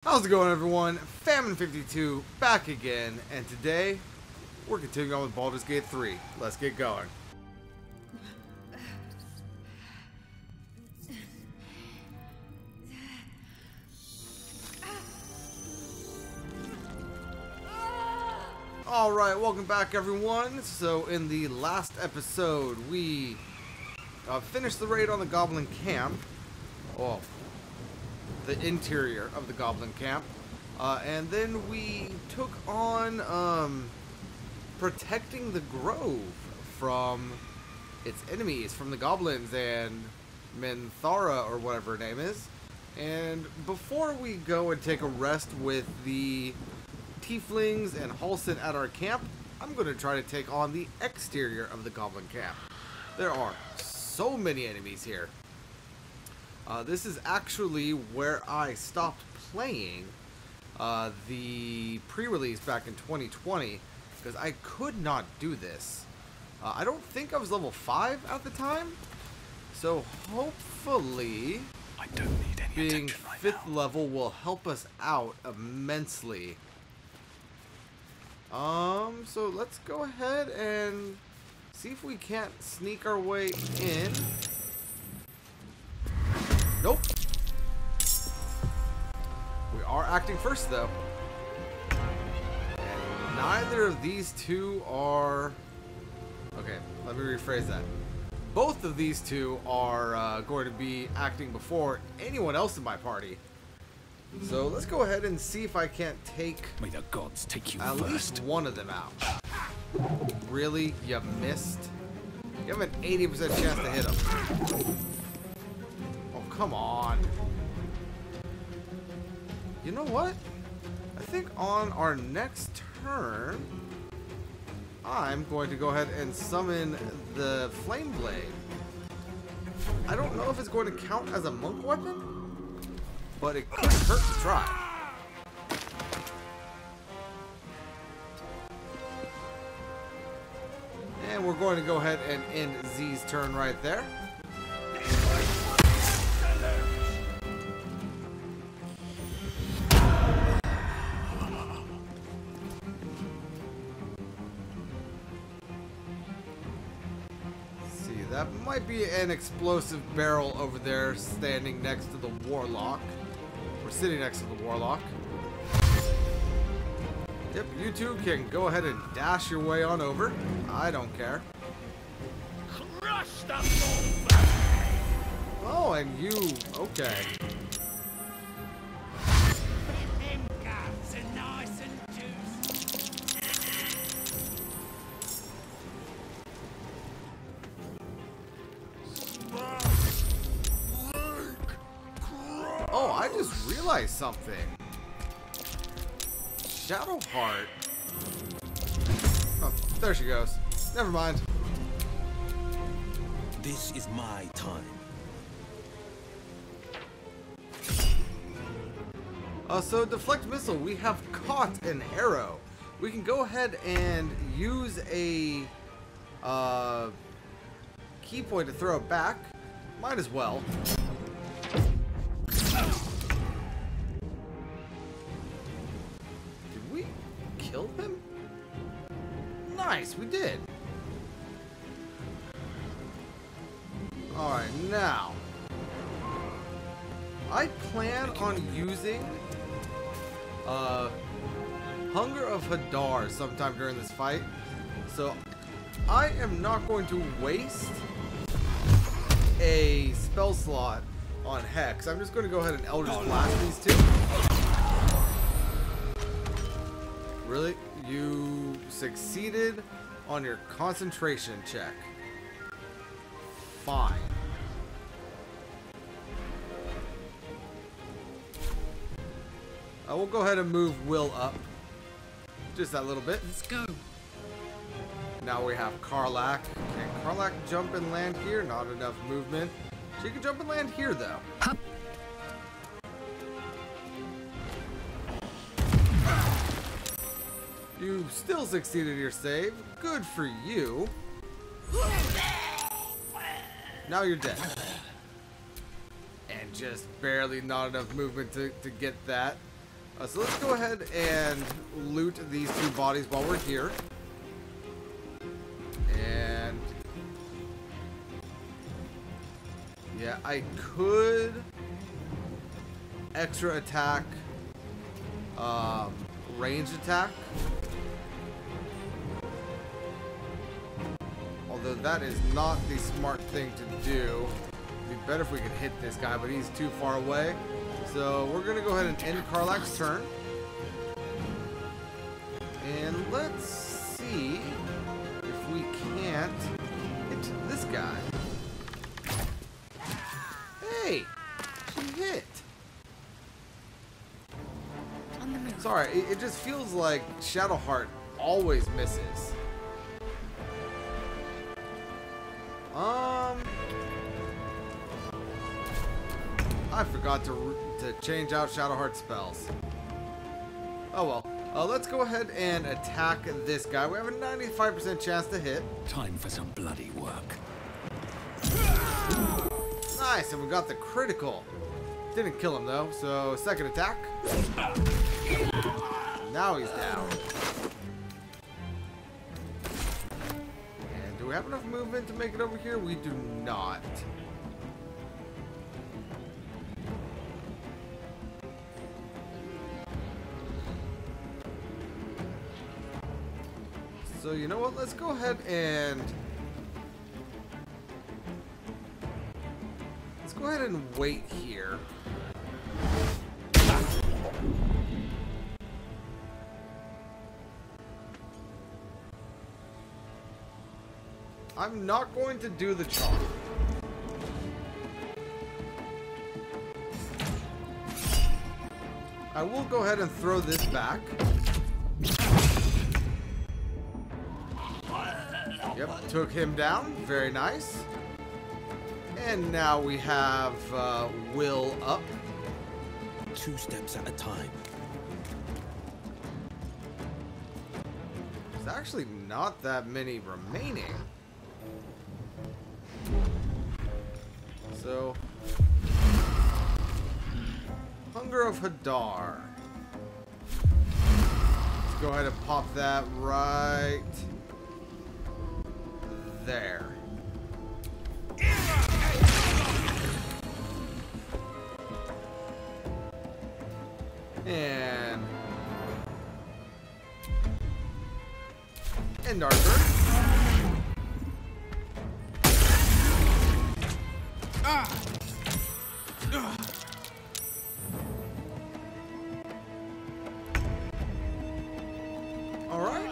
How's it going, everyone? Famine52 back again, and today we're continuing on with Baldur's Gate 3. Let's get going. Alright, welcome back, everyone. So in the last episode we finished the raid on the Goblin Camp. Oh, the interior of the Goblin Camp. And then we took on protecting the grove from its enemies, from the goblins and Minthara, or whatever her name is. And before we go and take a rest with the tieflings and Halsin at our camp, I'm going to try to take on the exterior of the Goblin Camp. There are so many enemies here. This is actually where I stopped playing the pre-release back in 2020, because I could not do this. I don't think I was level 5 at the time, so hopefully I don't need any being right 5th now. level will help us out immensely. So let's go ahead and see if we can't sneak our way in. Nope. We are acting first, though. And neither of these two are... Okay, let me rephrase that. Both of these two are going to be acting before anyone else in my party. So let's go ahead and see if I can't take... May the gods take you at first. least one of them out. Really? You missed? You have an 80% chance to hit him. Oh, come on. You know what? I think on our next turn, I'm going to go ahead and summon the Flame Blade. I don't know if it's going to count as a monk weapon, but it could hurt to try. And we're going to go ahead and end Z's turn right there. See, that might be an explosive barrel over there standing next to the Warlock. We're sitting next to the Warlock. Yep, you two can go ahead and dash your way on over. I don't care. Crush the Oh, and you... Okay. Oh, I just realized something. Shadowheart. Oh, there she goes. Never mind. This is my time. So deflect missile, we have caught an arrow. We can go ahead and use a key point to throw it back. Might as well. Did we kill him? Nice, we did. Alright, now I plan on using Hunger of Hadar sometime during this fight, so I am not going to waste a spell slot on Hex. I'm just going to go ahead and Eldritch Blast these two. Really? You succeeded on your concentration check. Fine. We'll go ahead and move Will up. Just that little bit. Let's go. Now we have Karlach. Can Karlach jump and land here? Not enough movement. She can jump and land here, though. Hup. You still succeeded your save. Good for you. Now you're dead. And just barely not enough movement to get that. So let's go ahead and loot these two bodies while we're here. And yeah, I could extra attack, range attack. Although that is not the smart thing to do. It'd be better if we could hit this guy, but he's too far away. So we're gonna go ahead and end Karlach's turn. And let's see if we can't hit this guy. Hey, she hit. Sorry, it just feels like Shadowheart always misses. I forgot to change out Shadowheart spells. Oh well. Let's go ahead and attack this guy. We have a 95% chance to hit. Time for some bloody work. Nice, and we got the critical. Didn't kill him though, so second attack. Now he's down. And do we have enough movement to make it over here? We do not. So you know what? Let's go ahead and wait here. I'm not going to do the charm. I will go ahead and throw this back. Yep, took him down. Very nice. And now we have Will up. 2 steps at a time. There's actually not that many remaining. So, Hunger of Hadar. Let's go ahead and pop that right there. And our turn. All right.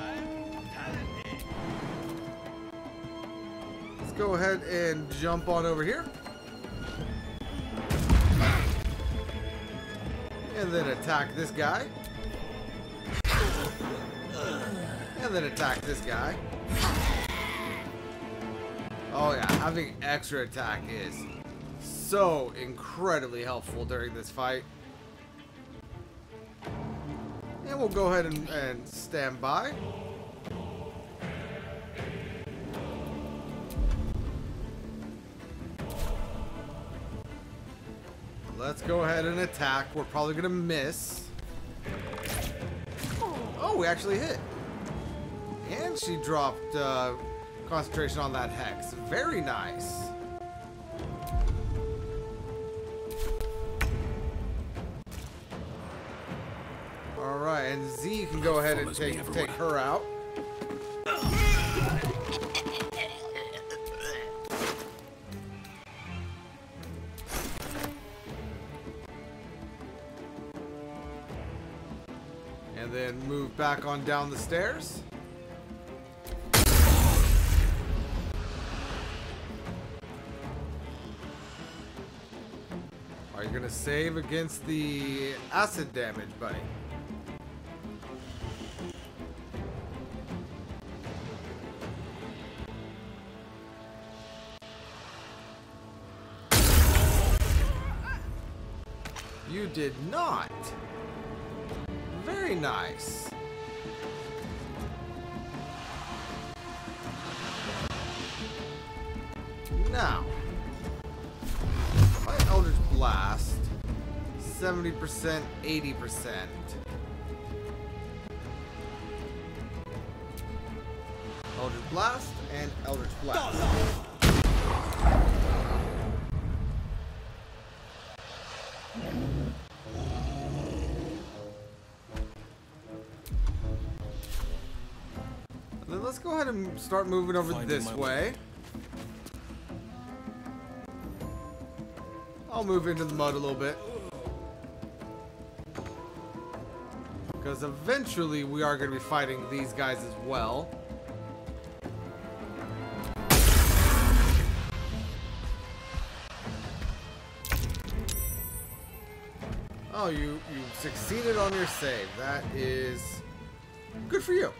Let's go ahead and jump on over here. And then attack this guy. And then attack this guy. Oh yeah, having extra attack is so incredibly helpful during this fight. And we'll go ahead and stand by. Let's go ahead and attack. We're probably gonna miss. Oh, we actually hit. And she dropped concentration on that hex. Very nice. Alright, and Z can go ahead and take her out. And then move back on down the stairs. Are you gonna save against the acid damage, buddy? You did not. Very nice. Now, my Eldritch Blast 70%, 80%. Eldritch Blast and Eldritch Blast. And then let's go ahead and start moving over this way. I'll move into the mud a little bit. Because eventually we are going to be fighting these guys as well. Oh, you succeeded on your save. That is good for you.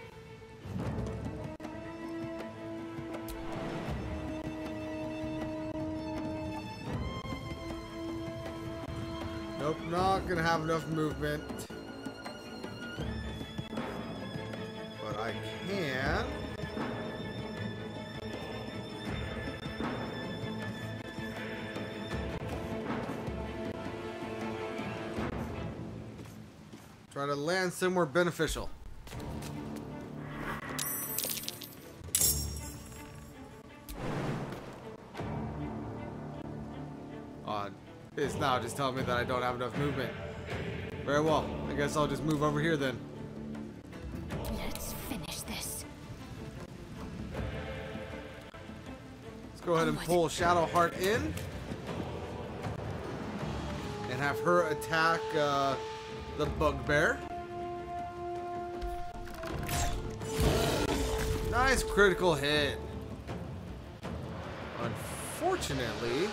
Nope, not gonna have enough movement. But I can. Try to land somewhere beneficial. It's now just telling me that I don't have enough movement. Very well. I guess I'll just move over here then. Let's finish this. Let's go ahead and pull Shadowheart in. And have her attack the Bugbear. Nice critical hit. Unfortunately,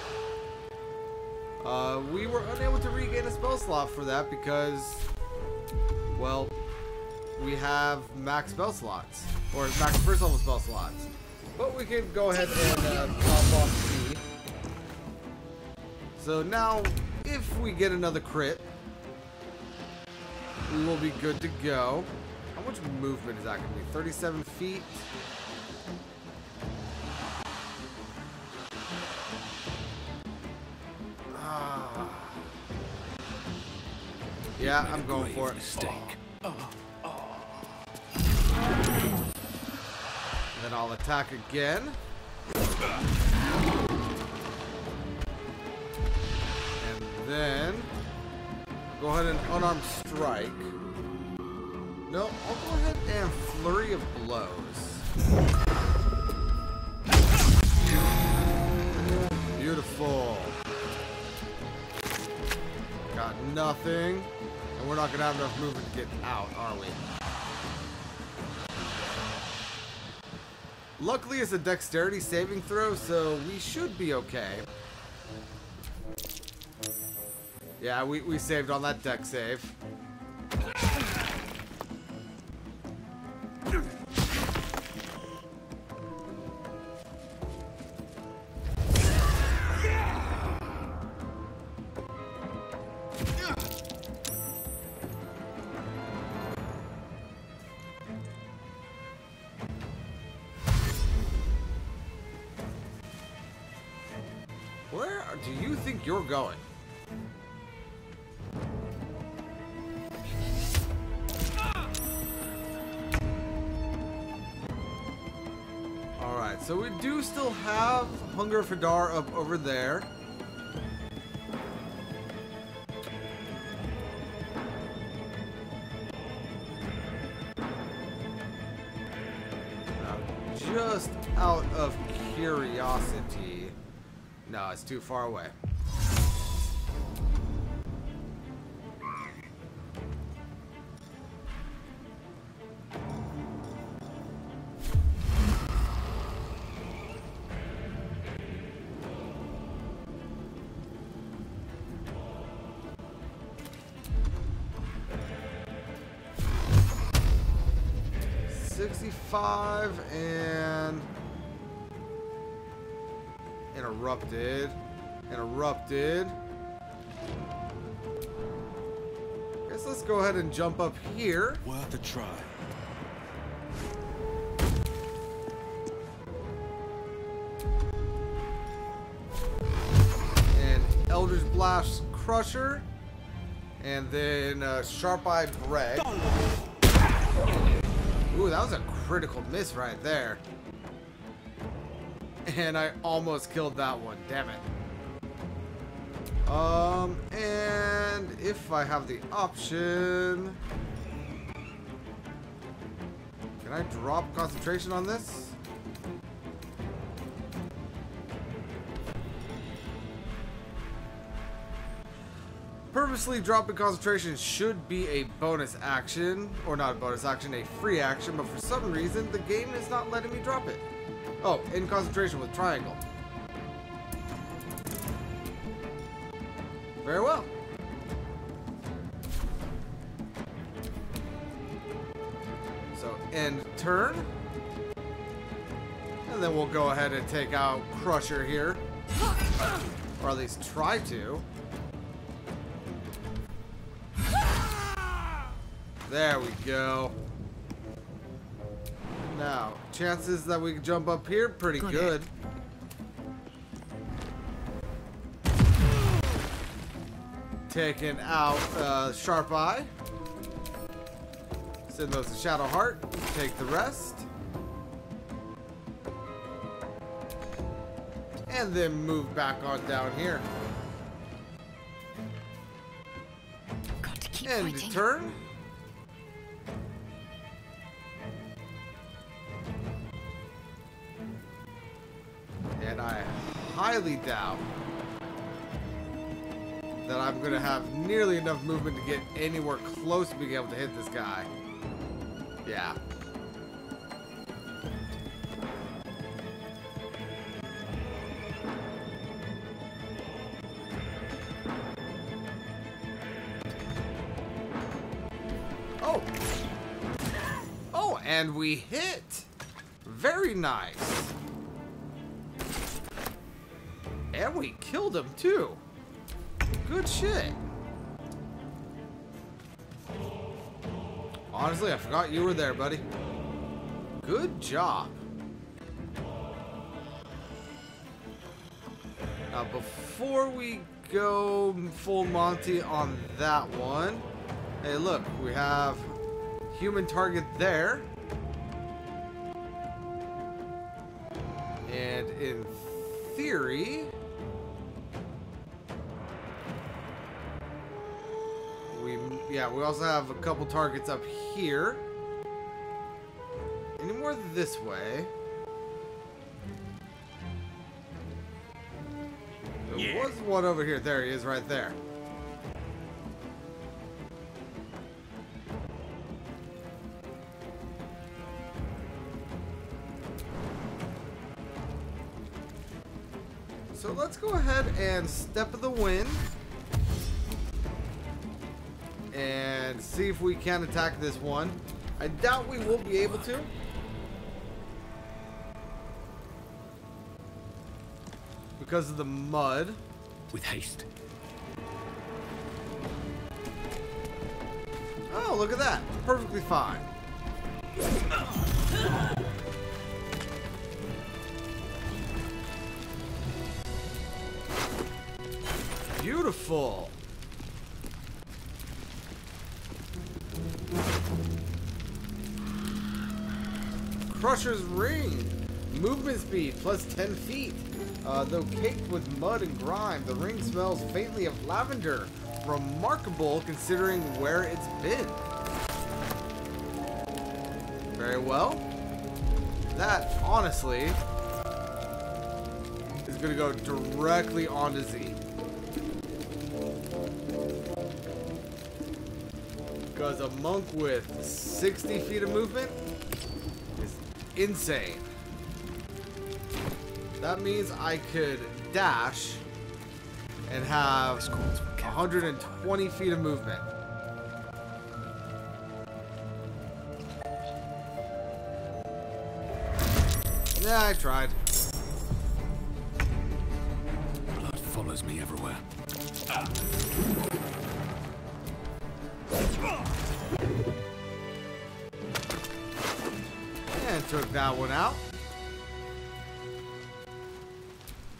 we were unable to regain a spell slot for that because, well, we have max spell slots, or max first level spell slots. But we can go ahead and pop off C. So now, if we get another crit, we will be good to go. How much movement is that going to be? 37 feet? Yeah, I'm going for it. Mistake. Then I'll attack again. And then go ahead and unarmed strike. No, I'll go ahead and flurry of blows. Beautiful. Got nothing. And we're not going to have enough movement to get out, are we? Luckily, it's a dexterity saving throw, so we should be okay. Yeah, we saved on that dex save. Where do you think you're going? Alright, so we do still have Hunger Fadar up over there. Just out of curiosity. No, it's too far away. And interrupted. Guess let's go ahead and jump up here. Worth a try. And Eldritch Blast Crusher. And then sharp-eyed Breg. Ooh, that was a critical miss right there. And I almost killed that one. Damn it. And if I have the option, can I drop concentration on this? Purposely dropping concentration should be a bonus action, or not a bonus action, a free action, but for some reason the game is not letting me drop it. Oh, in concentration with triangle. Very well. So end turn. And then we'll go ahead and take out Crusher here. Or at least try to. There we go. Now, chances that we can jump up here, pretty good. Taking out Sharp Eye. Send those to Shadow Heart. Take the rest. And then move back on down here. Got to keep End fighting. turn. And I highly doubt that I'm going to have nearly enough movement to get anywhere close to being able to hit this guy. Yeah. Oh! Oh, and we hit! Very nice. And we killed him too. Good shit. Honestly, I forgot you were there, buddy. Good job. Now, before we go full Monty on that one, hey, look, we have human target there. And in theory, we also have a couple targets up here. Any more this way? There was one over here. There he is, right there. So let's go ahead and step of the wind. And see if we can attack this one. I doubt we will be able to. Because of the mud. With haste. Oh, look at that. Perfectly fine. Beautiful. Crusher's Ring. Movement speed plus 10 feet. Though caked with mud and grime, the ring smells faintly of lavender. Remarkable considering where it's been. Very well. That, honestly, is going to go directly onto Z. Because a monk with 60 feet of movement is insane. That means I could dash and have 120 feet of movement. Yeah, I tried. Blood follows me everywhere. And took that one out.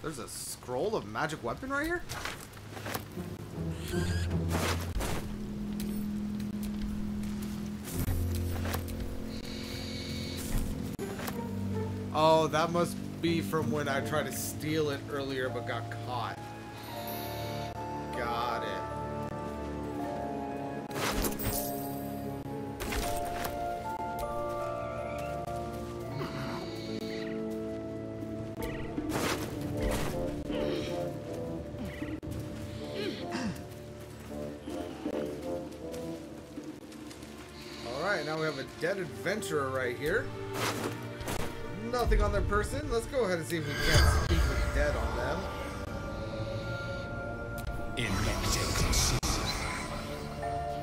There's a scroll of magic weapon right here? Oh, that must be from when I tried to steal it earlier but got caught. Got it. Alright, now we have a dead adventurer right here. Nothing on their person. Let's go ahead and see if we can't speak with dead on them.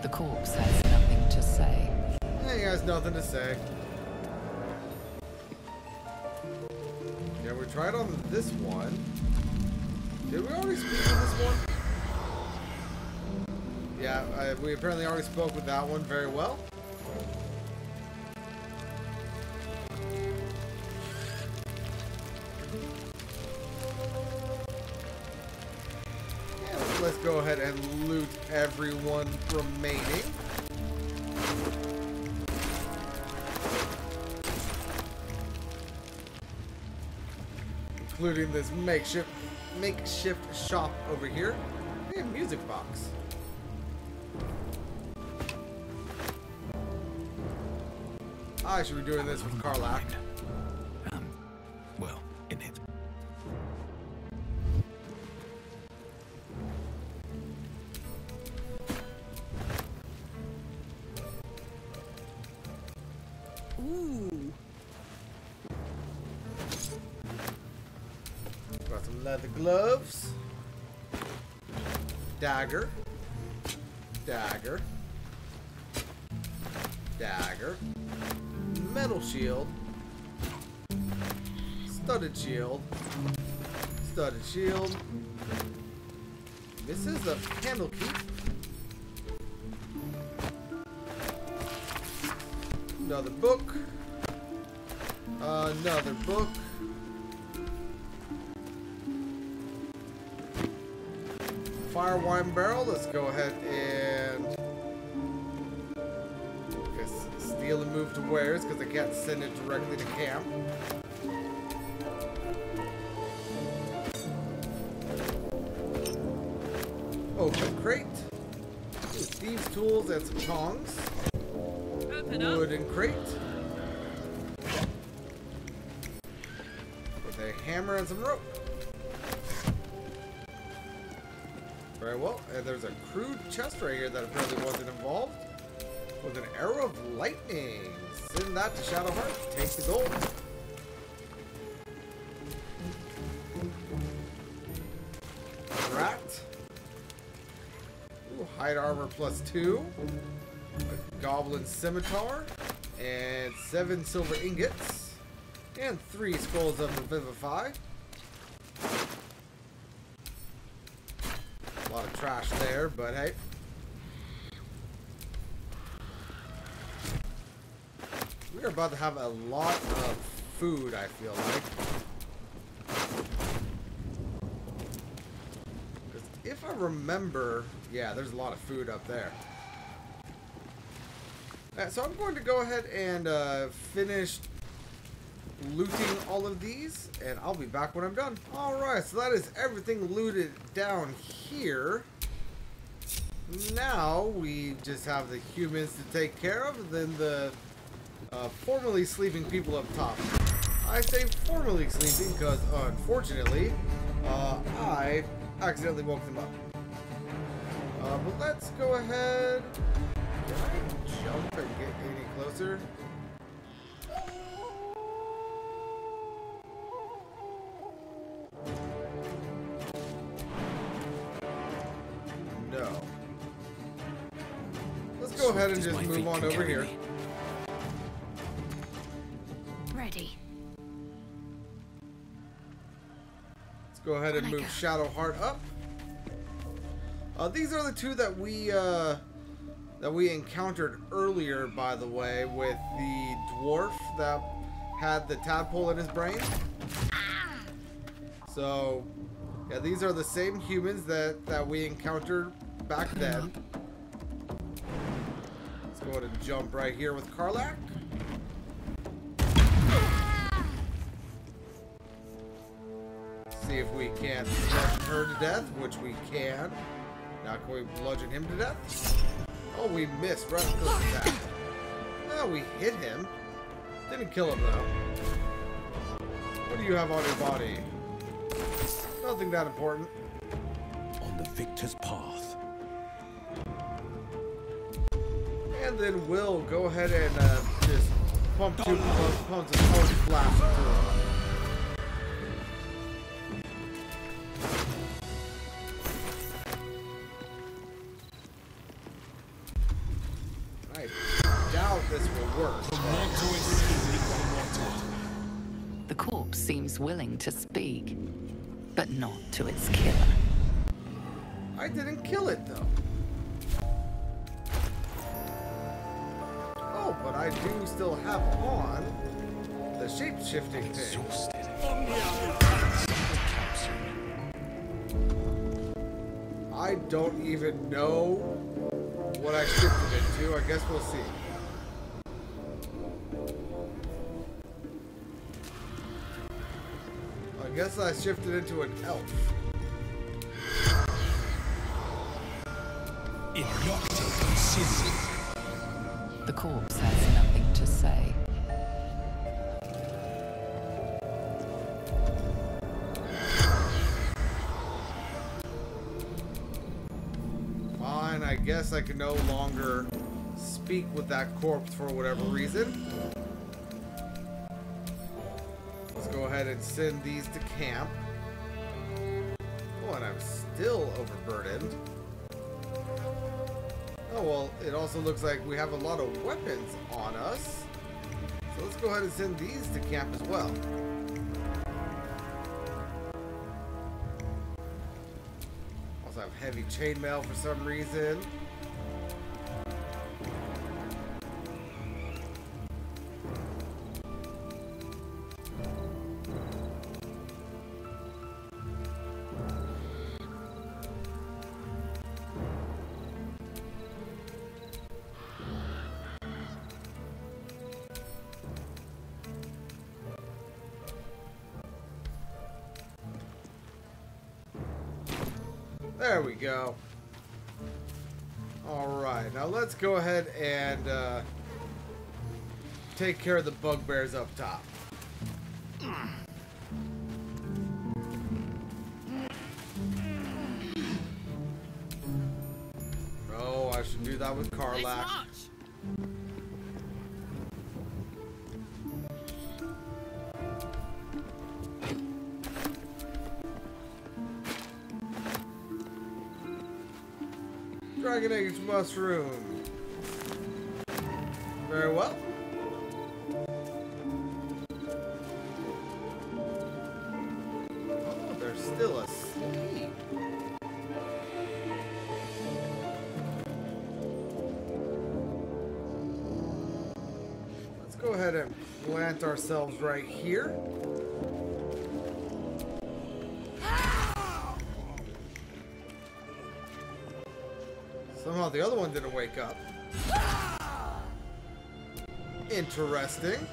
The corpse has nothing to say. He has nothing to say. Yeah, we tried on this one. Did we already speak with this one? Yeah, we apparently already spoke with that one very well. Let's go ahead and loot everyone remaining. Including this makeshift shop over here. And music box. I should be doing this with Karlach. Well, in it. Ooh. Got some leather gloves. Dagger. Dagger. Dagger. Metal shield. Studded shield. Studded shield. This is a candle key. Another book. Another book. Fire wine barrel. Let's go ahead and steal and move to wares because I can't send it directly to camp. Open crate. Thieves' tools and some tongs. Wooden crate. With a hammer and some rope. Very well. And there's a crude chest right here that apparently wasn't involved. With an arrow of lightning. Send that to Shadowheart. Take the gold. Rat. Ooh, hide armor +2. A goblin scimitar. And 7 silver ingots. And 3 scrolls of Revivify. A lot of trash there, but hey. We're about to have a lot of food, I feel like. If I remember, yeah, there's a lot of food up there. So I'm going to go ahead and finish looting all of these, and I'll be back when I'm done. Alright, so that is everything looted down here. Now we just have the humans to take care of, and then the formerly sleeping people up top. I say formerly sleeping because, unfortunately, I accidentally woke them up. But let's go ahead. Can I jump and get any closer? No. Let's go ahead and just move on over here. Ready. Let's go ahead and move Shadowheart up. These are the two that we encountered earlier, by the way, with the dwarf that had the tadpole in his brain. So, yeah, these are the same humans that we encountered back then. Let's go ahead and jump right here with Karlach. see if we can bludgeon her to death, which we can. Now can we bludgeon him to death? Oh, we missed right with this attack. Well, we hit him. Didn't kill him though. What do you have on your body? Nothing that important. On the victor's path. And then we'll go ahead and just pump two pumps of post blast to him. I doubt this will work. The corpse seems willing to speak, but not to its killer. I didn't kill it though. Oh, but I do still have on the shape-shifting thing. I don't even know what I shifted into. I guess we'll see. I guess I shifted into an elf. The corpse has nothing to say. Fine, I guess I can no longer speak with that corpse for whatever reason. Let's go ahead and send these to camp. Oh, and I'm still overburdened. Oh, well, it also looks like we have a lot of weapons on us. So let's go ahead and send these to camp as well. Also have heavy chainmail for some reason. There we go. Alright, now let's go ahead and take care of the bugbears up top. Oh, I should do that with Karlach. Dragon Eggs Mushroom. Very well. Oh, they're still asleep. Let's go ahead and plant ourselves right here. Somehow the other one didn't wake up. Interesting.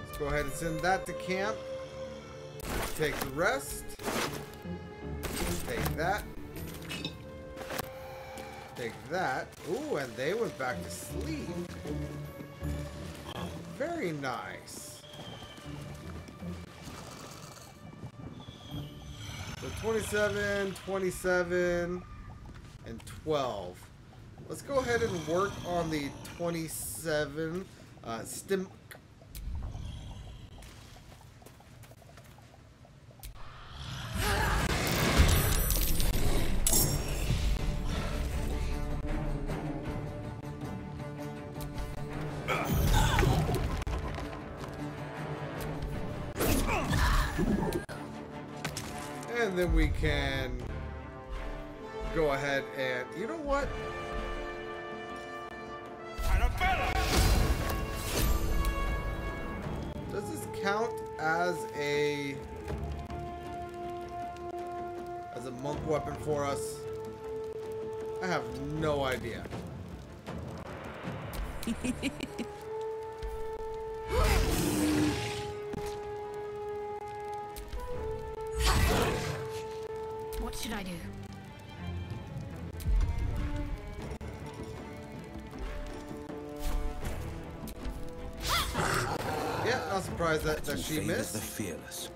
Let's go ahead and send that to camp. Take the rest. Take that. Take that. Ooh, and they went back to sleep. Very nice. So 27, 27, and 12. Let's go ahead and work on the 27 stim. And then we can go ahead and, you know what? Does this count as a monk weapon for us? I have no idea. not surprised that she Favors missed. the fearless.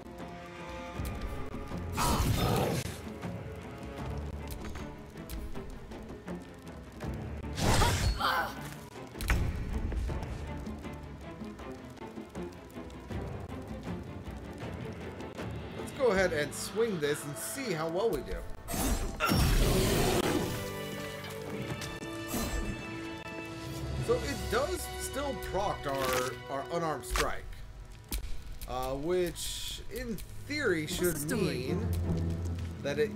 Let's go ahead and swing this and see how well we do. So it does still proc our unarmed strike, which in theory should mean that it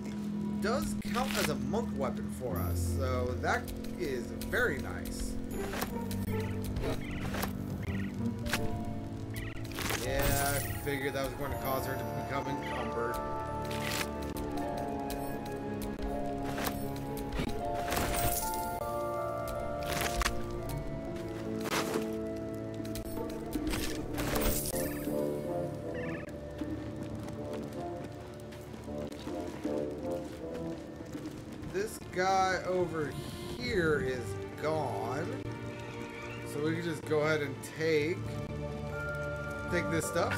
does count as a monk weapon for us. So that is very nice. Yeah, I figured that was going to cause her to become encumbered. This guy over here is gone. So we can just go ahead and take this stuff.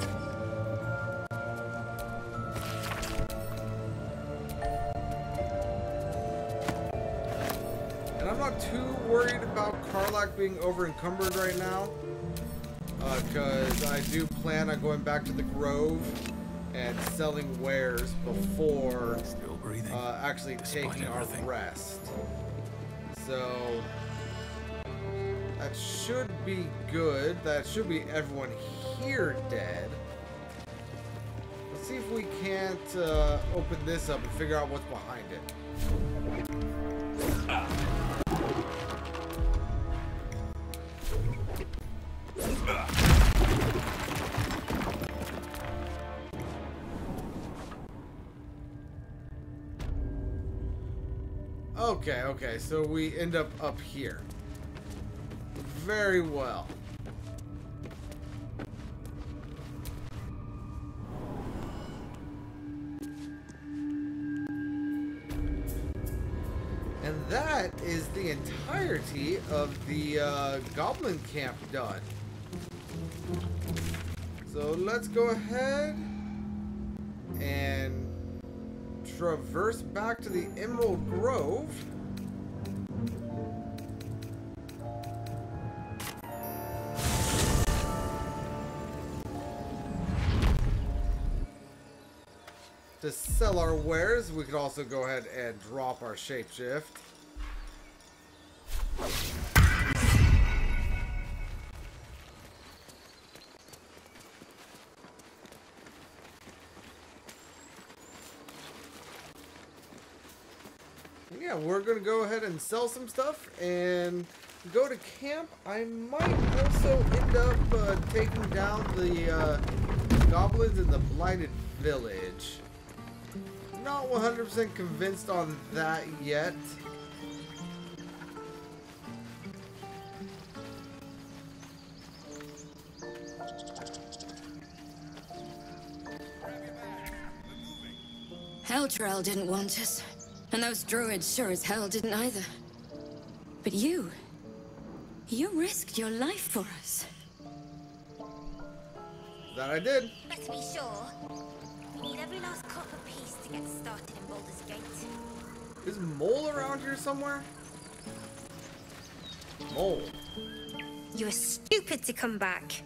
And I'm not too worried about Karlach being over encumbered right now, because I do plan on going back to the Grove and selling wares before actually taking our rest. So that should be good. That should be everyone here dead. Let's see if we can't open this up and figure out what's behind it. Okay, so we end up here. Very well. And that is the entirety of the goblin camp done. So let's go ahead and traverse back to the Emerald Grove. To sell our wares, we could also go ahead and drop our shapeshift. Yeah, we're gonna go ahead and sell some stuff and go to camp. I might also end up taking down the goblins in the Blighted Village. Not 100% convinced on that yet. Eldrell didn't want us, and those druids sure as hell didn't either. But you risked your life for us. That I did. But to be sure, we need every last copper piece to get started in Baldur's Gate. Is Mole around here somewhere? Mole. You were stupid to come back.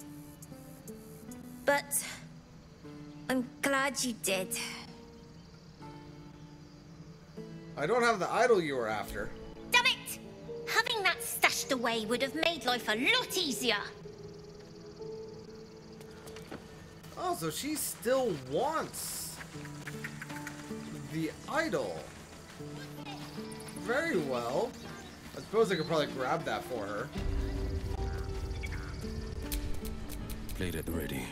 But I'm glad you did. I don't have the idol you were after. Damn it! Having that stashed away would have made life a lot easier. Oh, so she still wants the idol. Very well. I suppose I could probably grab that for her. Blade at the ready.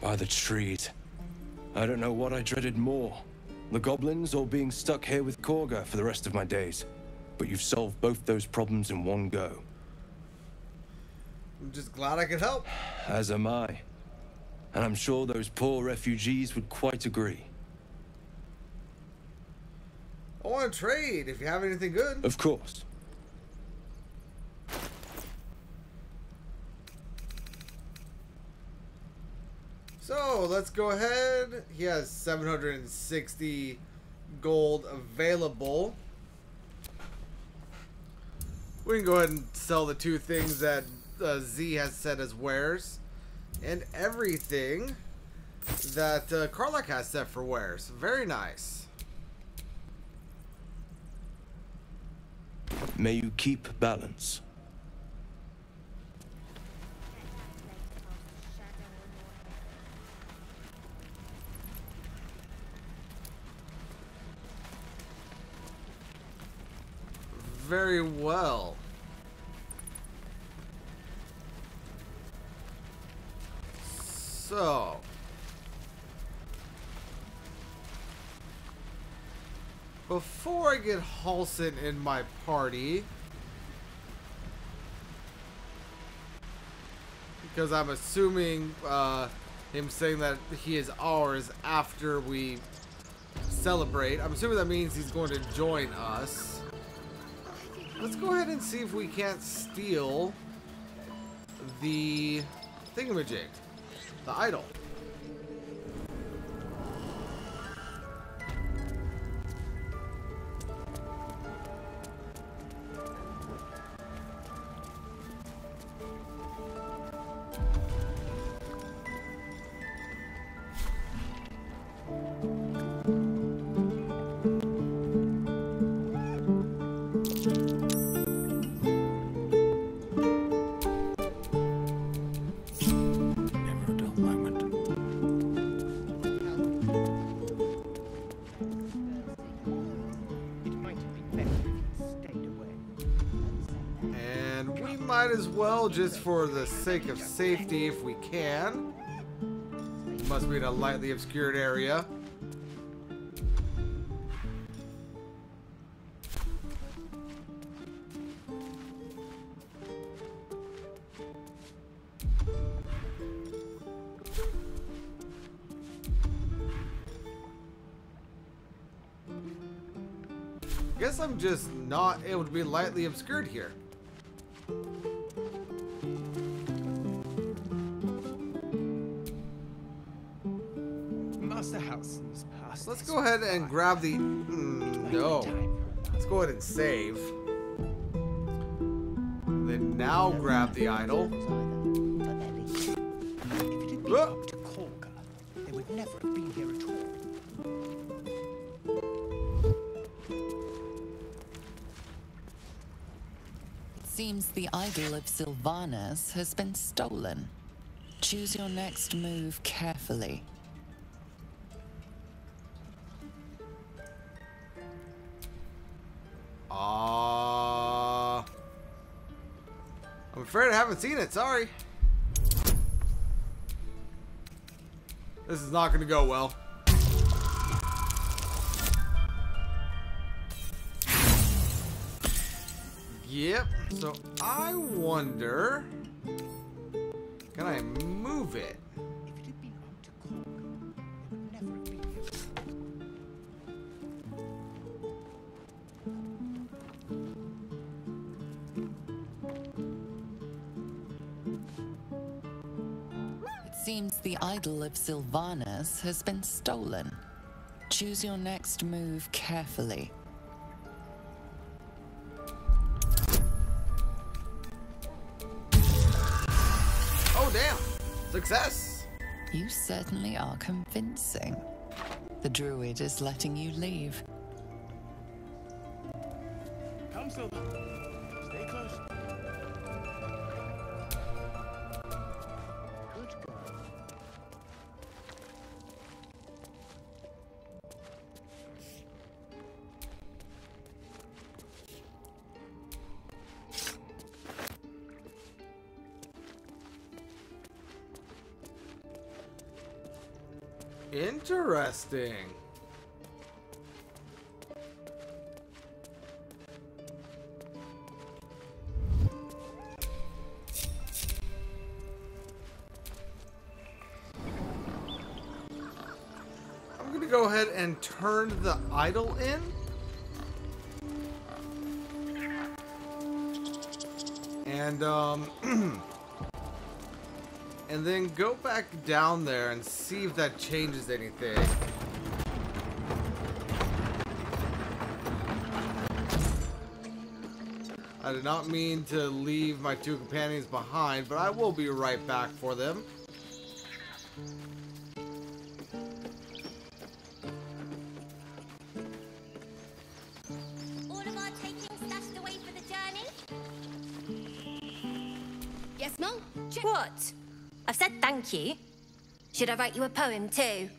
By the trees. I don't know what I dreaded more. The goblins or being stuck here with Korga for the rest of my days. But you've solved both those problems in one go. I'm just glad I could help. As am I. And I'm sure those poor refugees would quite agree. I want to trade if you have anything good. Of course. let's go ahead. He has 760 gold available. We can go ahead and sell the 2 things that Z has set as wares, and everything that Karlach has set for wares. Very nice. May you keep balance. Very well. So, before I get Halsin in my party, because I'm assuming him saying that he is ours after we celebrate, I'm assuming that means he's going to join us. Let's go ahead and see if we can't steal the thingamajig, the idol. Might as well, just for the sake of safety, if we can. Must be in a lightly obscured area. Guess I'm just not able to be lightly obscured here. Let's go ahead and grab the... no. Let's go ahead and save. Then now grab the idol. If it had been up to Korga, they would never have been here at all. It seems the idol of Sylvanas has been stolen. Choose your next move carefully. I'm afraid I haven't seen it, sorry. This is not going to go well. Yep, so I wonder, can I move it? If it had been up to Korga, they would never have been here at all. It seems the idol of Sylvanas has been stolen. Choose your next move carefully. Oh, damn! Success! You certainly are convincing. The druid is letting you leave. Come, Silver. Stay close. Good girl. Interesting. I'm gonna go ahead and turn the idol in. And and then go back down there and see if that changes anything. I did not mean to leave my two companions behind, but I will be right back for them. All of our taking stashed away for the journey? Yes, Mum? What? I've said thank you. Should I write you a poem too?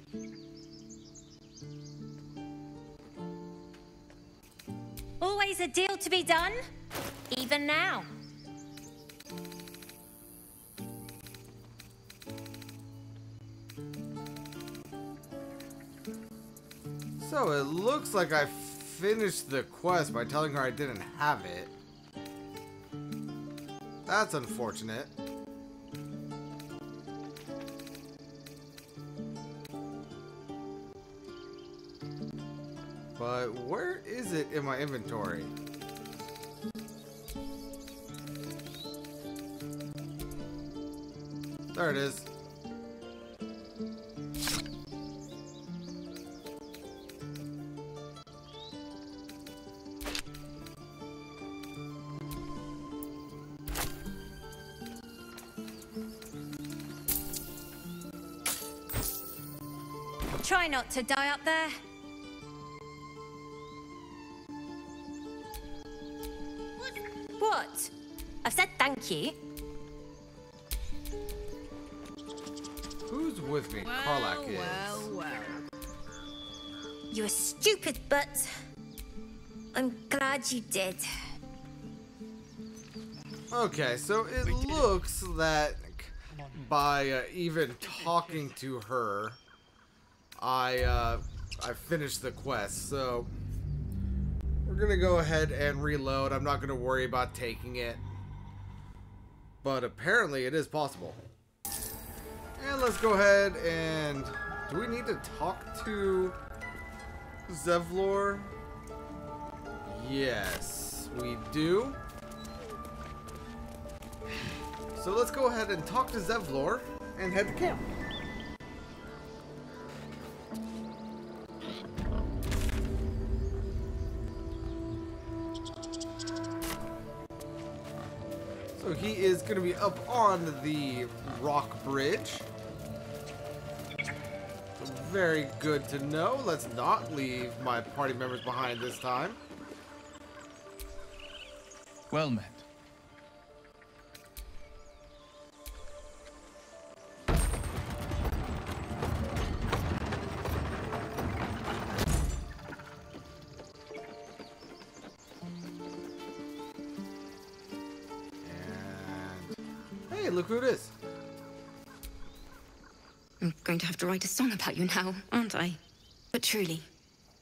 Always a deal to be done, even now. So it looks like I finished the quest by telling her I didn't have it. That's unfortunate. But where is it in my inventory? There it is. Try not to die up there. What? I've said thank you. Who's with me? Karlak is. You were stupid, but I'm glad you did. Okay, so it looks that by even talking to her, I finished the quest. So we're gonna go ahead and reload. I'm not gonna worry about taking it, but apparently it is possible. And let's go ahead and... do we need to talk to Zevlor? Yes, we do. So let's go ahead and talk to Zevlor and head to camp. So he is going to be up on the rock bridge. Very good to know. Let's not leave my party members behind this time. Well met. And hey, look who it is. I'm going to have to write a song about you now, aren't I? But truly,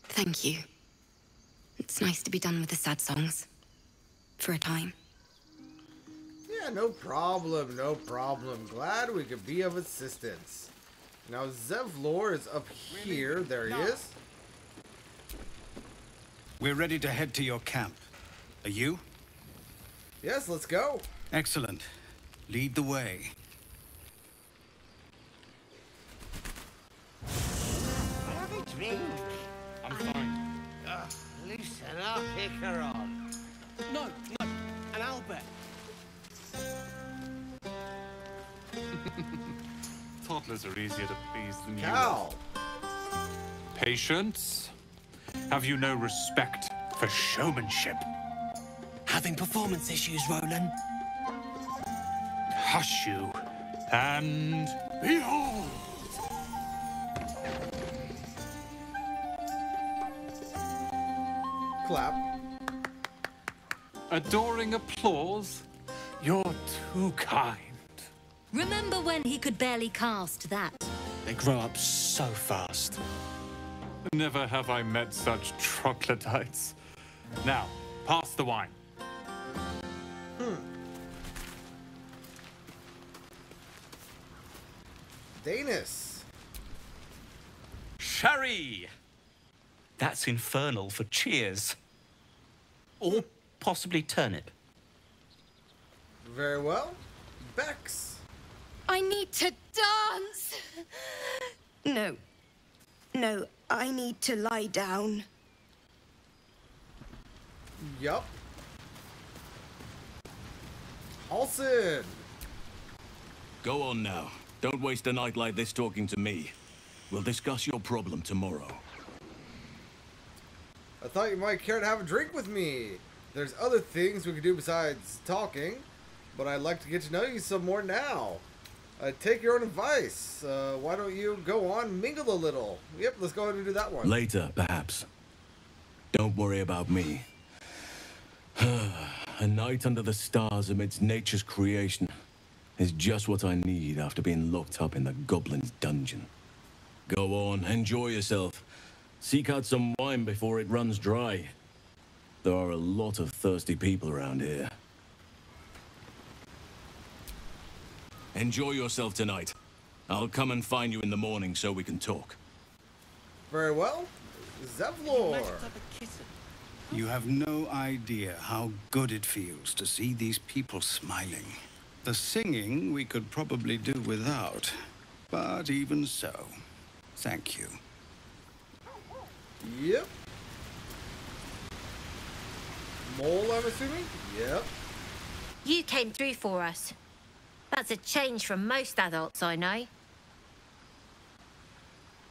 thank you. It's nice to be done with the sad songs. For a time. Yeah, no problem, no problem. Glad we could be of assistance. Now Zevlor is up here. There he is. We're ready to head to your camp. Are you? Yes, let's go. Excellent. Lead the way. Have a drink. I'm fine. Loosen up, Icaron. No, an Albert. Toddlers are easier to please than you. Cal. Patience. Have you no respect for showmanship? Having performance issues, Roland. Hush you, and behold! Clap. Adoring applause? You're too kind. Remember when he could barely cast that? They grow up so fast. Never have I met such troglodytes. Now, pass the wine. Danis. Sherry! That's infernal for cheers. Or possibly turnip. Very well. Bex. I need to dance! No. No, I need to lie down. Yup. Halson! Go on now. Don't waste a night like this talking to me. We'll discuss your problem tomorrow. I thought you might care to have a drink with me. There's other things we could do besides talking, but I'd like to get to know you some more now. Take your own advice. Why don't you go on, mingle a little? Yep, let's go ahead and do that one. Later, perhaps. Don't worry about me. A night under the stars amidst nature's creation is just what I need after being locked up in the goblin's dungeon. Go on, enjoy yourself. Seek out some wine before it runs dry. There are a lot of thirsty people around here. Enjoy yourself tonight. I'll come and find you in the morning so we can talk. Very well. Zevlor. You have no idea how good it feels to see these people smiling. The singing we could probably do without, but even so, thank you. Yep. Mole, I'm assuming? Yep. You came through for us. That's a change from most adults I know.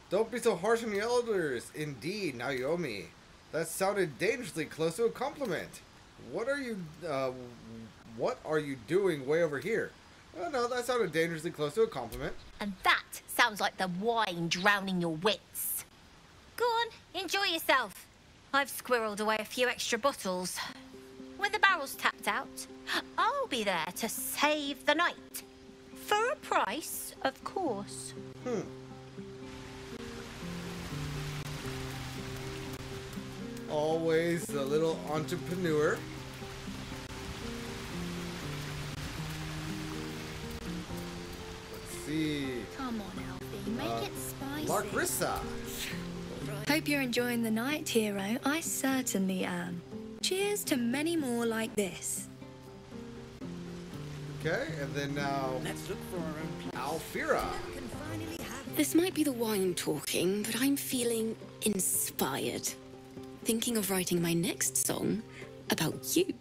Don't be so harsh on the elders. Indeed, Naomi. That sounded dangerously close to a compliment. What are you doing way over here? Oh no, that sounded dangerously close to a compliment. And that sounds like the wine drowning your wits. Go on, enjoy yourself. I've squirreled away a few extra bottles. When the barrel's tapped out, I'll be there to save the night. For a price, of course. Always a little entrepreneur. Let's see. Come on, Alfie, make it spicy. Larkrissa. Hope you're enjoying the night, hero. I certainly am. Cheers to many more like this. Okay, and then now Let's look for our own place. Alfira. This might be the wine talking, but I'm feeling inspired. Thinking of writing my next song about you.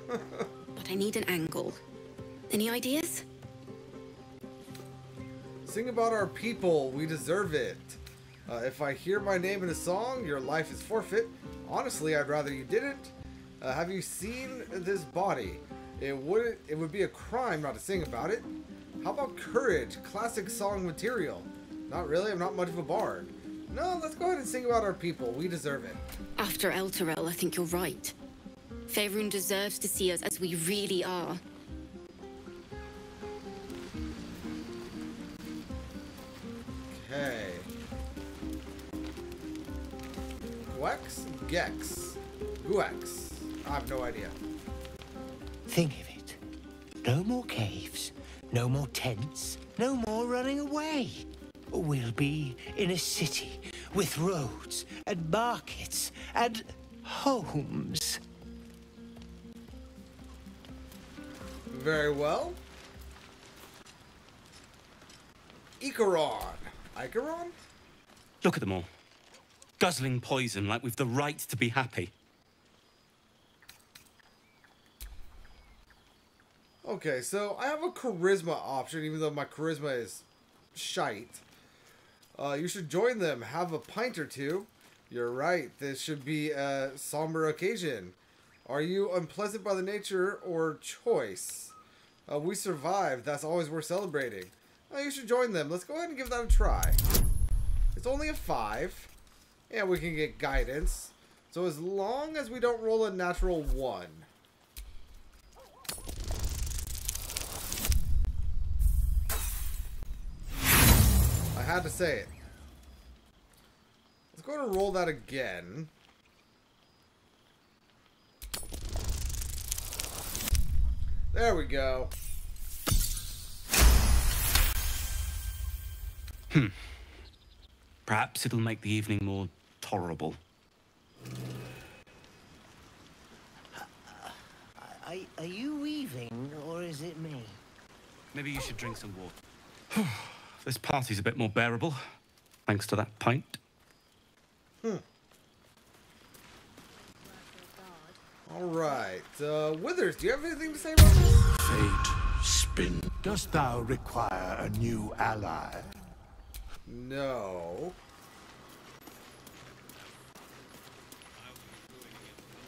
But I need an angle. Any ideas? Sing about our people. We deserve it. If I hear my name in a song, your life is forfeit. Honestly, I'd rather you didn't. Have you seen this body? It would be a crime not to sing about it. How about courage? Classic song material. Not really. I'm not much of a bard. No, let's go ahead and sing about our people. We deserve it. After Elturel, I think you're right. Faerun deserves to see us as we really are. Okay. Gwex? Gex. Guex. I have no idea. Think of it. No more caves, no more tents, no more running away. We'll be in a city with roads and markets and homes. Very well. Icaron. Icaron? Look at them all. Guzzling poison like we've the right to be happy. Okay, so I have a charisma option, even though my charisma is shite. You should join them. Have a pint or two. You're right. This should be a somber occasion. Are you unpleasant by the nature or choice? We survived. That's always worth celebrating. You should join them. Let's go ahead and give that a try. It's only a 5. And we can get guidance. So as long as we don't roll a natural 1. I had to say it. Let's go ahead and roll that again. There we go. Perhaps it'll make the evening more tolerable. Are you weaving, or is it me? Maybe you should drink some water. This party's a bit more bearable, thanks to that pint. All right. Withers, do you have anything to say about this? Fate, spin. Dost thou require a new ally? No.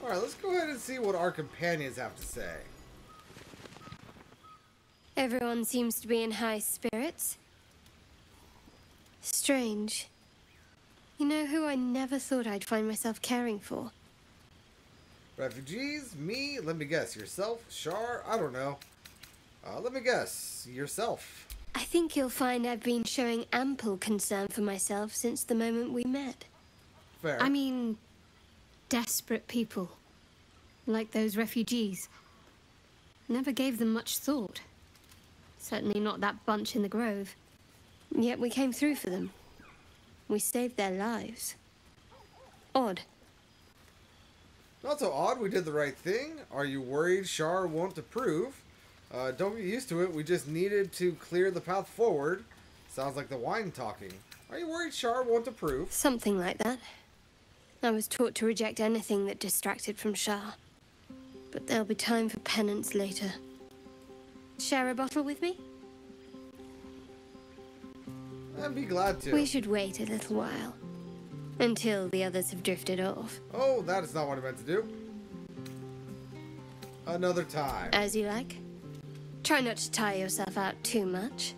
All right, let's go ahead and see what our companions have to say. Everyone seems to be in high spirits. Strange. You know who I never thought I'd find myself caring for? Refugees? Me? Let me guess. Yourself? Shar? I don't know. Let me guess. Yourself. I think you'll find I've been showing ample concern for myself since the moment we met. Fair. I mean, desperate people. Like those refugees. Never gave them much thought. Certainly not that bunch in the grove. Yet we came through for them. We saved their lives. Odd. Not so odd, we did the right thing. Are you worried Shar won't approve? Don't get used to it, we just needed to clear the path forward. Sounds like the wine talking. Are you worried Shar won't approve? Something like that. I was taught to reject anything that distracted from Shar. But there'll be time for penance later. Share a bottle with me? I'd be glad to. We should wait a little while. Until the others have drifted off. Oh, that is not what I meant to do. Another time. As you like. Try not to tire yourself out too much.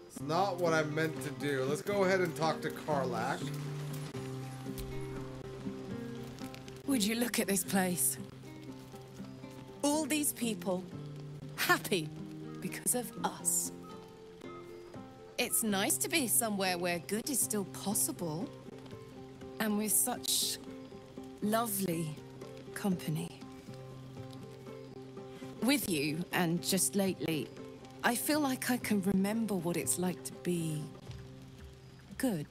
It's not what I meant to do. Let's go ahead and talk to Karlach. Would you look at this place? All these people happy because of us. It's nice to be somewhere where good is still possible. And with such lovely company. With you, and just lately, I feel like I can remember what it's like to be good.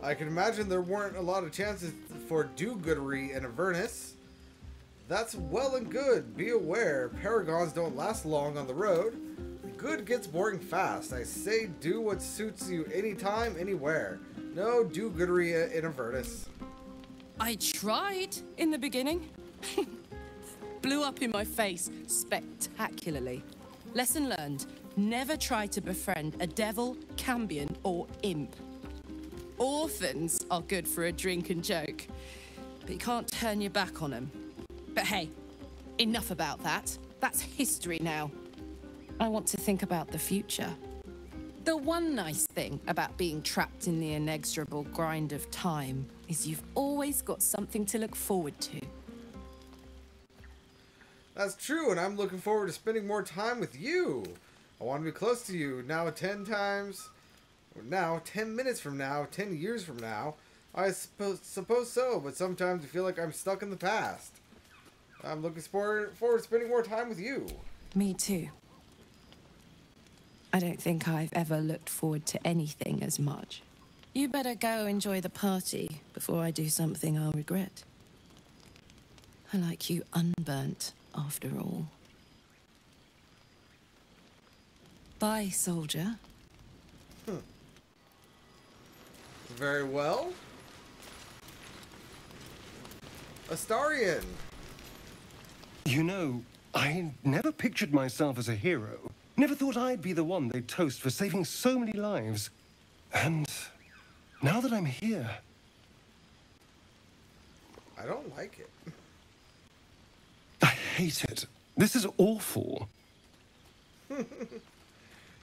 I can imagine there weren't a lot of chances for do-goodery in Avernus. That's well and good. Be aware, paragons don't last long on the road. Good gets boring fast. I say do what suits you anytime, anywhere. No do-goodery in Avernus. I tried in the beginning. Blew up in my face spectacularly. Lesson learned. Never try to befriend a devil, cambion, or imp. Orphans are good for a drink and joke, but you can't turn your back on them. But hey, enough about that. That's history now. I want to think about the future. The one nice thing about being trapped in the inexorable grind of time is you've always got something to look forward to. That's true, and I'm looking forward to spending more time with you. I want to be close to you. Now 10 minutes from now, 10 years from now. I suppose so, but sometimes I feel like I'm stuck in the past. I'm looking forward to spending more time with you. Me too. I don't think I've ever looked forward to anything as much. You better go enjoy the party before I do something I'll regret. I like you unburnt, after all. Bye, soldier. Very well. Astarion. You know, I never pictured myself as a hero. Never thought I'd be the one they'd toast for saving so many lives. And now that I'm here... I don't like it. I hate it. This is awful.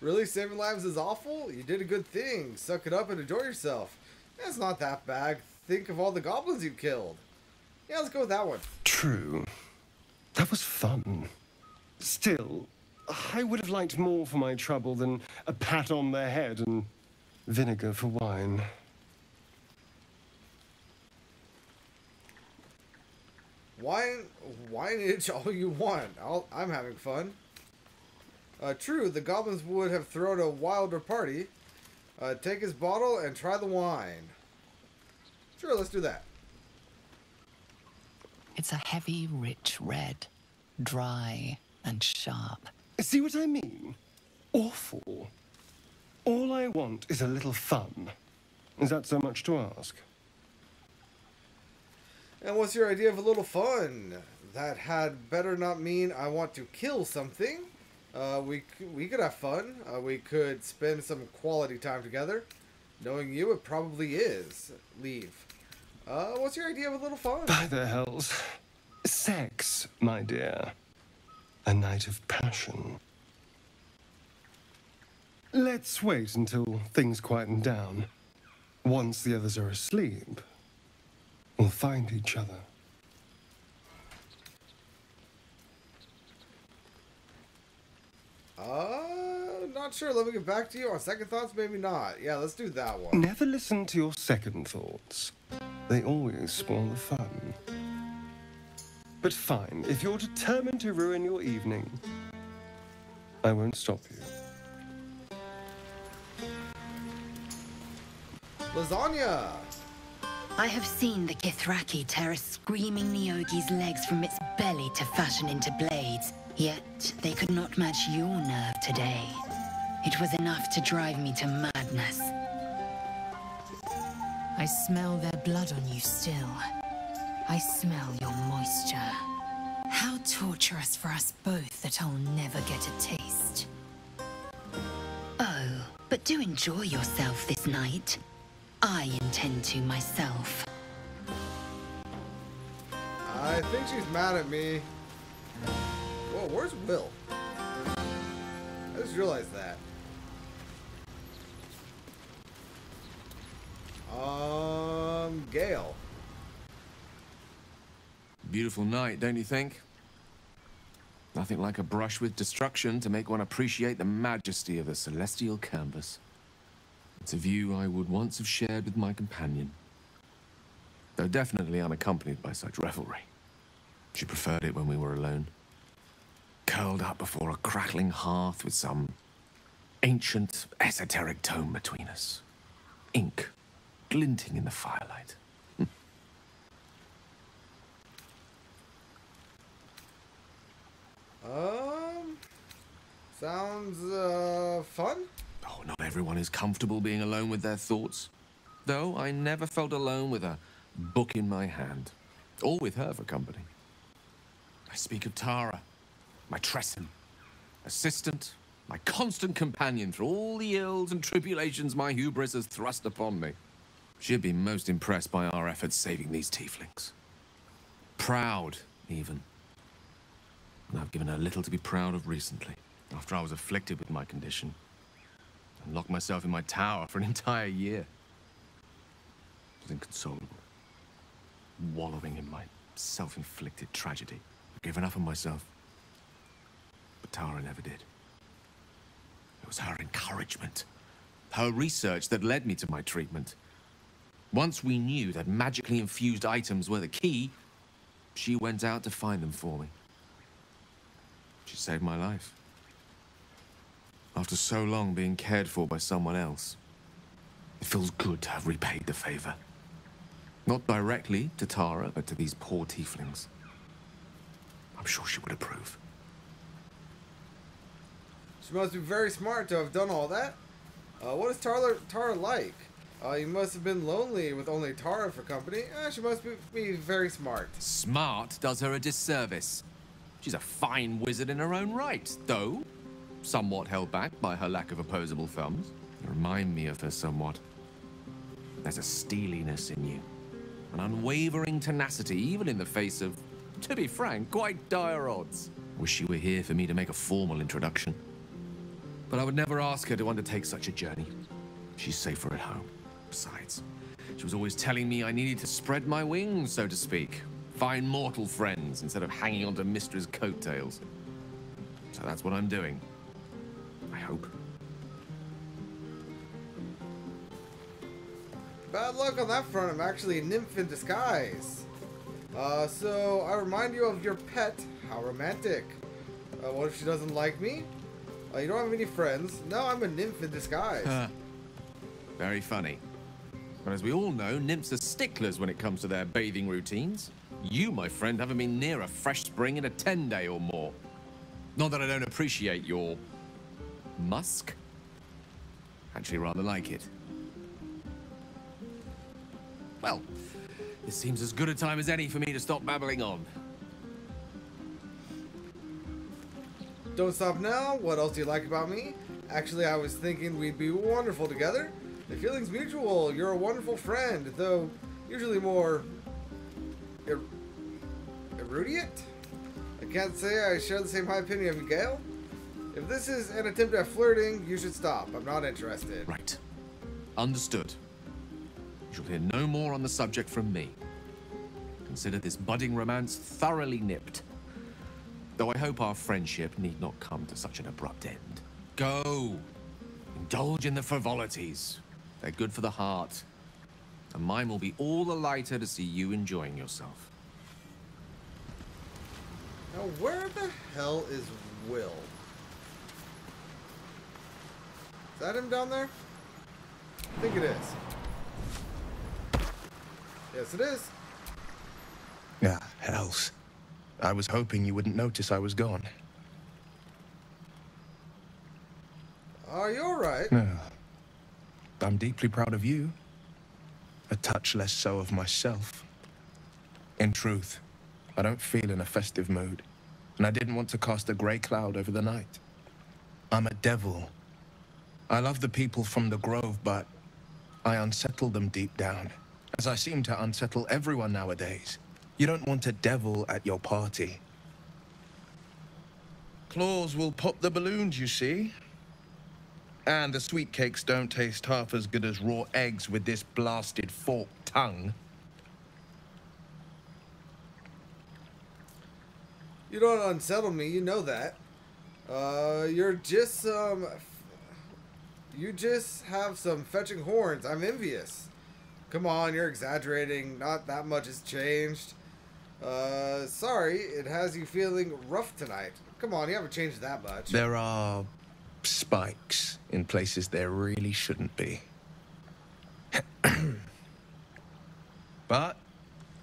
Really? Saving lives is awful? You did a good thing. Suck it up and enjoy yourself. It's not that bad. Think of all the goblins you killed. Yeah, let's go with that one. True. That was fun. Still, I would have liked more for my trouble than a pat on the head and vinegar for wine. Wine itch all you want. I'm having fun. True, the goblins would have thrown a wilder party. Take his bottle and try the wine. Sure, let's do that. It's a heavy, rich red. dry and sharp. See what I mean? Awful. All I want is a little fun. Is that so much to ask? And what's your idea of a little fun? That had better not mean I want to kill something. We could have fun. We could spend some quality time together. Knowing you, it probably is. Leave. What's your idea of a little fun? By the hells. Sex, my dear. A night of passion. Let's wait until things quieten down. Once the others are asleep, we'll find each other. Not sure. Let me get back to you. On second thoughts, maybe not. Yeah, let's do that one. Never listen to your second thoughts. They always spoil the fun. But fine, if you're determined to ruin your evening, I won't stop you. Lasagna! I have seen the Kithraki tear a screaming Neogi's legs from its belly to fashion into blades, yet they could not match your nerve today. It was enough to drive me to madness. I smell their blood on you still. I smell your moisture. How torturous for us both that I'll never get a taste. Oh, but do enjoy yourself this night. I intend to myself. I think she's mad at me. Whoa, where's Will? I just realized that. Gale. Beautiful night, don't you think? Nothing like a brush with destruction to make one appreciate the majesty of the celestial canvas. It's a view I would once have shared with my companion, though definitely unaccompanied by such revelry. She preferred it when we were alone, curled up before a crackling hearth with some ancient, esoteric tome between us. Ink glinting in the firelight. Sounds, fun? Oh, not everyone is comfortable being alone with their thoughts. Though I never felt alone with a book in my hand, or with her for company. I speak of Tara, my Tresson, assistant, my constant companion through all the ills and tribulations my hubris has thrust upon me. She'd be most impressed by our efforts saving these tieflings. Proud, even. And I've given her little to be proud of recently, after I was afflicted with my condition, and locked myself in my tower for an entire year. I was inconsolable, wallowing in my self-inflicted tragedy. I've given up on myself, but Tara never did. It was her encouragement, her research that led me to my treatment. Once we knew that magically infused items were the key, she went out to find them for me. She saved my life. After so long being cared for by someone else, it feels good to have repaid the favor. Not directly to Tara, but to these poor tieflings. I'm sure she would approve. She must be very smart to have done all that. What is Tara like? You must have been lonely with only Tara for company. She must be very smart. Smart does her a disservice. She's a fine wizard in her own right, though somewhat held back by her lack of opposable thumbs. You remind me of her somewhat. There's a steeliness in you, an unwavering tenacity, even in the face of, to be frank, quite dire odds. Wish you were here for me to make a formal introduction. But I would never ask her to undertake such a journey. She's safer at home. Besides, she was always telling me I needed to spread my wings, so to speak. Find mortal friends instead of hanging onto Mistra's coattails. So that's what I'm doing. I hope. Bad luck on that front. I'm actually a nymph in disguise. So I remind you of your pet. How romantic. What if she doesn't like me? You don't have any friends. No, I'm a nymph in disguise. Very funny. But as we all know, nymphs are sticklers when it comes to their bathing routines. You, my friend, haven't been near a fresh spring in a 10-day or more. Not that I don't appreciate your musk. Actually, rather like it. Well, this seems as good a time as any for me to stop babbling on. Don't stop now. What else do you like about me? Actually, I was thinking we'd be wonderful together. The feeling's mutual. You're a wonderful friend, though usually more erudite? I can't say I share the same high opinion of you, Gale. If this is an attempt at flirting, you should stop. I'm not interested. Right. Understood. You shall hear no more on the subject from me. Consider this budding romance thoroughly nipped. Though I hope our friendship need not come to such an abrupt end. Go! Indulge in the frivolities. They're good for the heart. And mine will be all the lighter to see you enjoying yourself. Now, where the hell is Will? Is that him down there? I think it is. Yes, it is. Ah, hells. I was hoping you wouldn't notice I was gone. Are you alright? No. I'm deeply proud of you. A touch less so of myself. In truth, I don't feel in a festive mood, and I didn't want to cast a grey cloud over the night. I'm a devil. I love the people from the Grove, but I unsettle them deep down, as I seem to unsettle everyone nowadays. You don't want a devil at your party. Claws will pop the balloons, you see. And the sweet cakes don't taste half as good as raw eggs with this blasted forked tongue. You don't unsettle me, you know that. You're just you just have some fetching horns. I'm envious. Come on, you're exaggerating. Not that much has changed. Sorry, it has you feeling rough tonight. Come on, you haven't changed that much. There are spikes in places there really shouldn't be. But,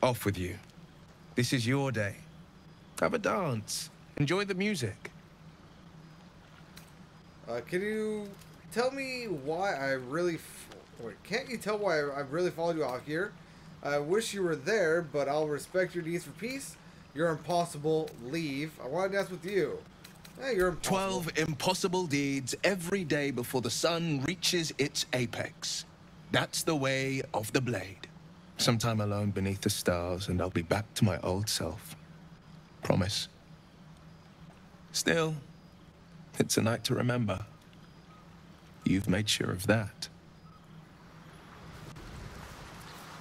off with you. This is your day. Have a dance. Enjoy the music. Can you tell me why I really... Wait, can't you tell why I really followed you out here? I wish you were there, but I'll respect your needs for peace. You're impossible. Leave. I want to dance with you. Hey, you're impossible. 12 impossible deeds every day before the sun reaches its apex. That's the way of the blade. Sometime alone beneath the stars, and I'll be back to my old self. Promise. Still, it's a night to remember. You've made sure of that.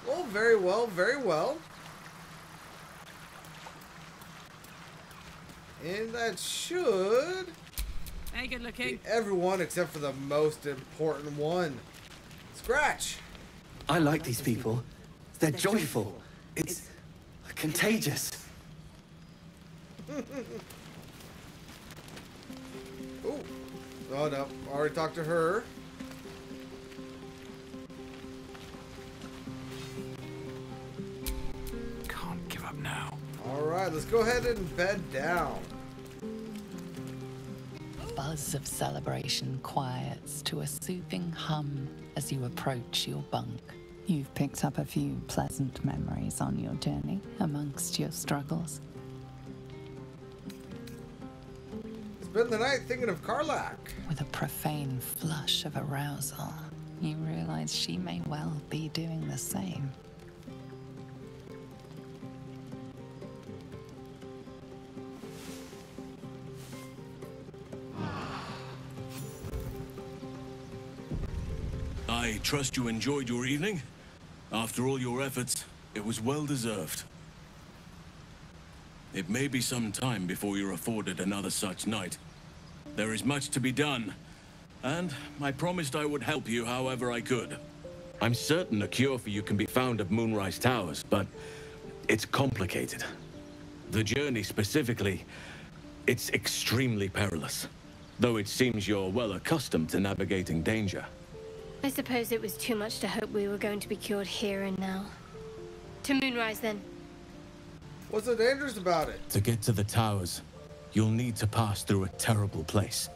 Oh, very well, very well. And that should... Hey, good looking. be everyone except for the most important one. Scratch! I like these people. They're joyful. It's contagious. Ooh. Oh no, already talked to her. Can't give up now. Alright, let's go ahead and bed down. Buzz of celebration quiets to a soothing hum as you approach your bunk. You've picked up a few pleasant memories on your journey amongst your struggles. Spend the night thinking of Karlach. With a profane flush of arousal, you realize she may well be doing the same. I trust you enjoyed your evening. After all your efforts, it was well deserved. It may be some time before you're afforded another such night. There is much to be done, and I promised I would help you however I could. I'm certain a cure for you can be found at Moonrise Towers, but it's complicated. The journey specifically, it's extremely perilous, though it seems you're well accustomed to navigating danger. I suppose it was too much to hope we were going to be cured here and now. To Moonrise, then. What's so dangerous about it? To get to the towers, you'll need to pass through a terrible place.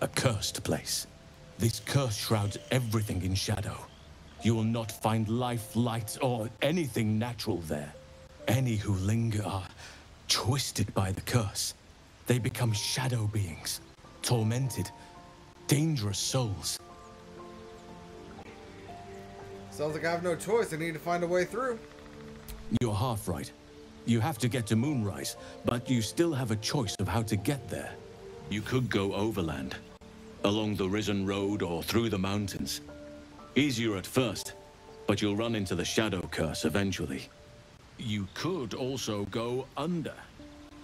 A cursed place. This curse shrouds everything in shadow. You will not find life, light, or anything natural there. Any who linger are twisted by the curse. They become shadow beings, tormented, dangerous souls. Sounds like I have no choice. I need to find a way through. You're half right. You have to get to Moonrise, but you still have a choice of how to get there. You could go overland, along the Risen Road or through the mountains. Easier at first, but you'll run into the shadow curse eventually. You could also go under.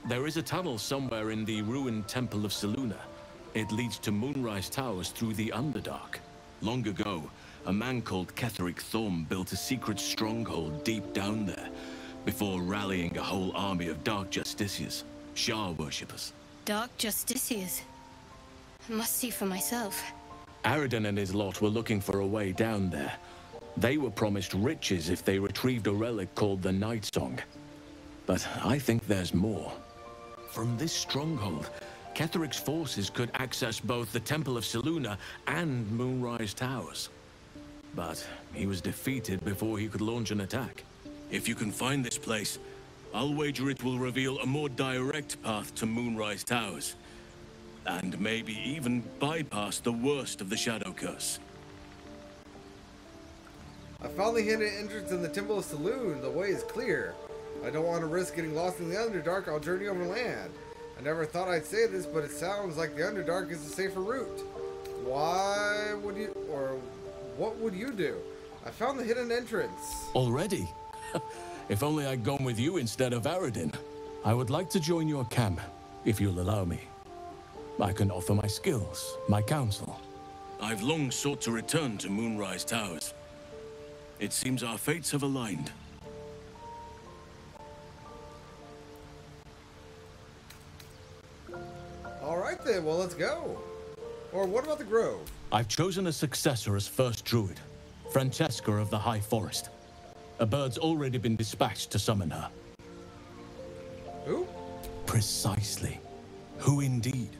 There is a tunnel somewhere in the ruined Temple of Selûne. It leads to Moonrise Towers through the Underdark. Long ago, a man called Ketheric Thorm built a secret stronghold deep down there, before rallying a whole army of Dark Justiciars, Shah worshippers. Dark Justiciars. I must see for myself. Aridin and his lot were looking for a way down there. They were promised riches if they retrieved a relic called the Night Song. But I think there's more. From this stronghold, Ketheric's forces could access both the Temple of Selûne and Moonrise Towers. But he was defeated before he could launch an attack. If you can find this place, I'll wager it will reveal a more direct path to Moonrise Towers. And maybe even bypass the worst of the Shadow Curse. I found the hidden entrance in the Temple of Selûne. The way is clear. I don't want to risk getting lost in the Underdark. I'll journey overland. I never thought I'd say this, but it sounds like the Underdark is a safer route. Why would you, or what would you do? I found the hidden entrance. Already? If only I'd gone with you instead of Aridin. I would like to join your camp, if you'll allow me. I can offer my skills, my counsel. I've long sought to return to Moonrise Towers. It seems our fates have aligned. Alright then, well let's go. Or what about the Grove? I've chosen a successor as first druid, Francesca of the High Forest. A bird's already been dispatched to summon her. Who? Precisely. Who indeed?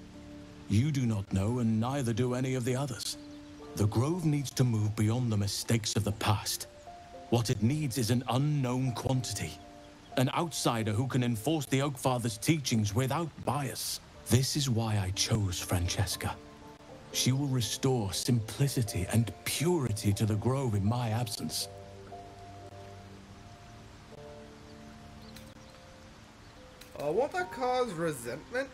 You do not know, and neither do any of the others. The Grove needs to move beyond the mistakes of the past. What it needs is an unknown quantity. An outsider who can enforce the Oakfather's teachings without bias. This is why I chose Francesca. She will restore simplicity and purity to the Grove in my absence. Won't that cause resentment?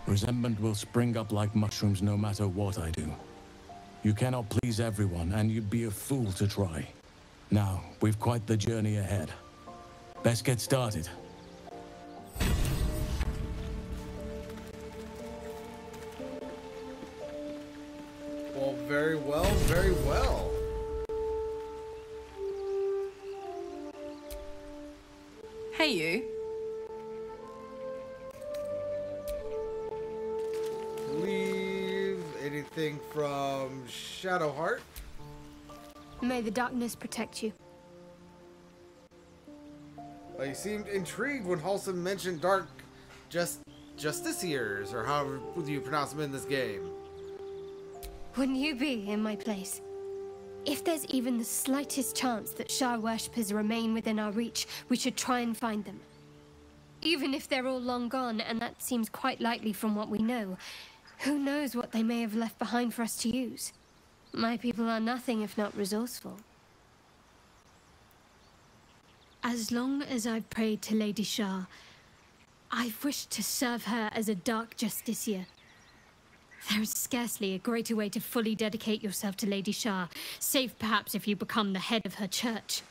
Resentment will spring up like mushrooms no matter what I do. You cannot please everyone, and you'd be a fool to try. Now, we've quite the journey ahead. Best get started. Well, very well, very well. Hey, you. Leave anything from Shadowheart? May the darkness protect you. You seemed intrigued when Halston mentioned Dark Justiciars, or however you pronounce them in this game. Wouldn't you be in my place? If there's even the slightest chance that Shah worshippers remain within our reach, we should try and find them. Even if they're all long gone, and that seems quite likely from what we know, who knows what they may have left behind for us to use? My people are nothing if not resourceful. As long as I've prayed to Lady Shah, I've wished to serve her as a Dark Justiciar. There is scarcely a greater way to fully dedicate yourself to Lady Shah, save perhaps if you become the head of her church.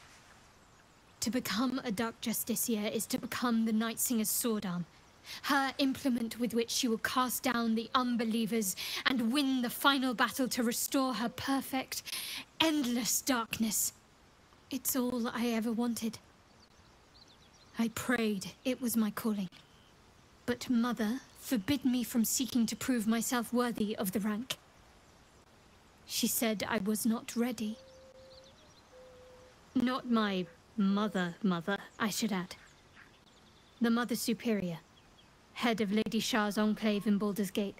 To become a Dark Justiciar is to become the Night Singer's sword arm, her implement with which she will cast down the unbelievers and win the final battle to restore her perfect, endless darkness. It's all I ever wanted. I prayed it was my calling. But Mother forbid me from seeking to prove myself worthy of the rank. She said I was not ready. Not my mother, I should add. The Mother Superior, head of Lady Shah's enclave in Baldur's Gate.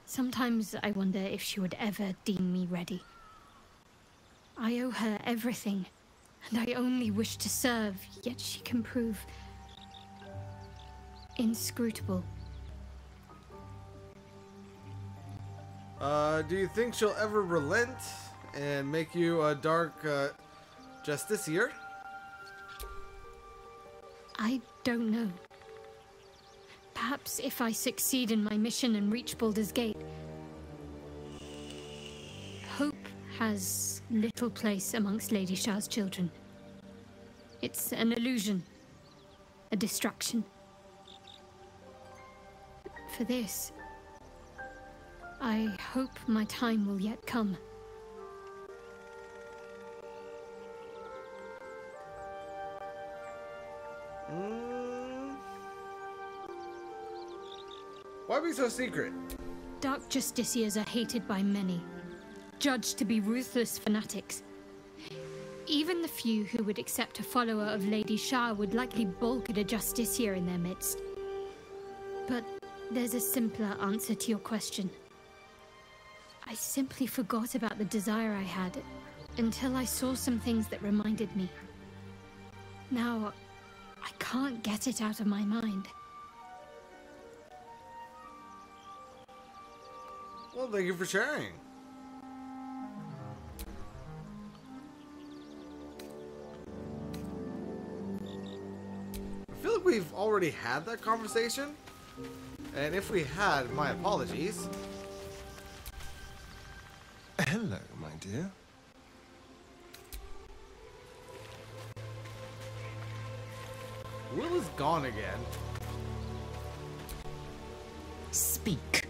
Sometimes I wonder if she would ever deem me ready. I owe her everything, and I only wish to serve, yet she can prove inscrutable. Do you think she'll ever relent and make you a dark justiciar? I don't know. Perhaps if I succeed in my mission and reach Baldur's Gate. Hope has little place amongst Lady Shah's children. It's an illusion, a distraction. For this, I hope my time will yet come. Why be so secret? Dark justiciars are hated by many, judged to be ruthless fanatics. Even the few who would accept a follower of Lady Shah would likely balk at a justiciar in their midst. But there's a simpler answer to your question. I simply forgot about the desire I had until I saw some things that reminded me. Now, I can't get it out of my mind. Well, thank you for sharing. I feel like we've already had that conversation. And if we had, my apologies. Hello, my dear. Will is gone again. Speak.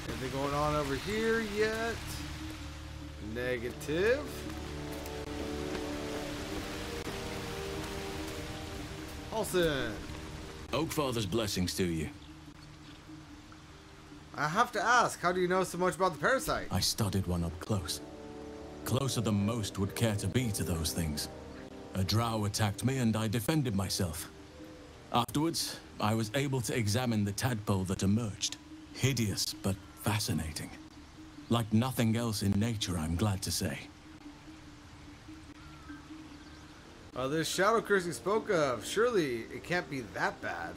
Anything going on over here yet? Negative. Halson. Oakfather's blessings to you. I have to ask, how do you know so much about the parasite? I studied one up close. Closer than most would care to be to those things. A drow attacked me and I defended myself. Afterwards, I was able to examine the tadpole that emerged. Hideous, but fascinating. Like nothing else in nature, I'm glad to say. This shadow curse you spoke of, surely it can't be that bad.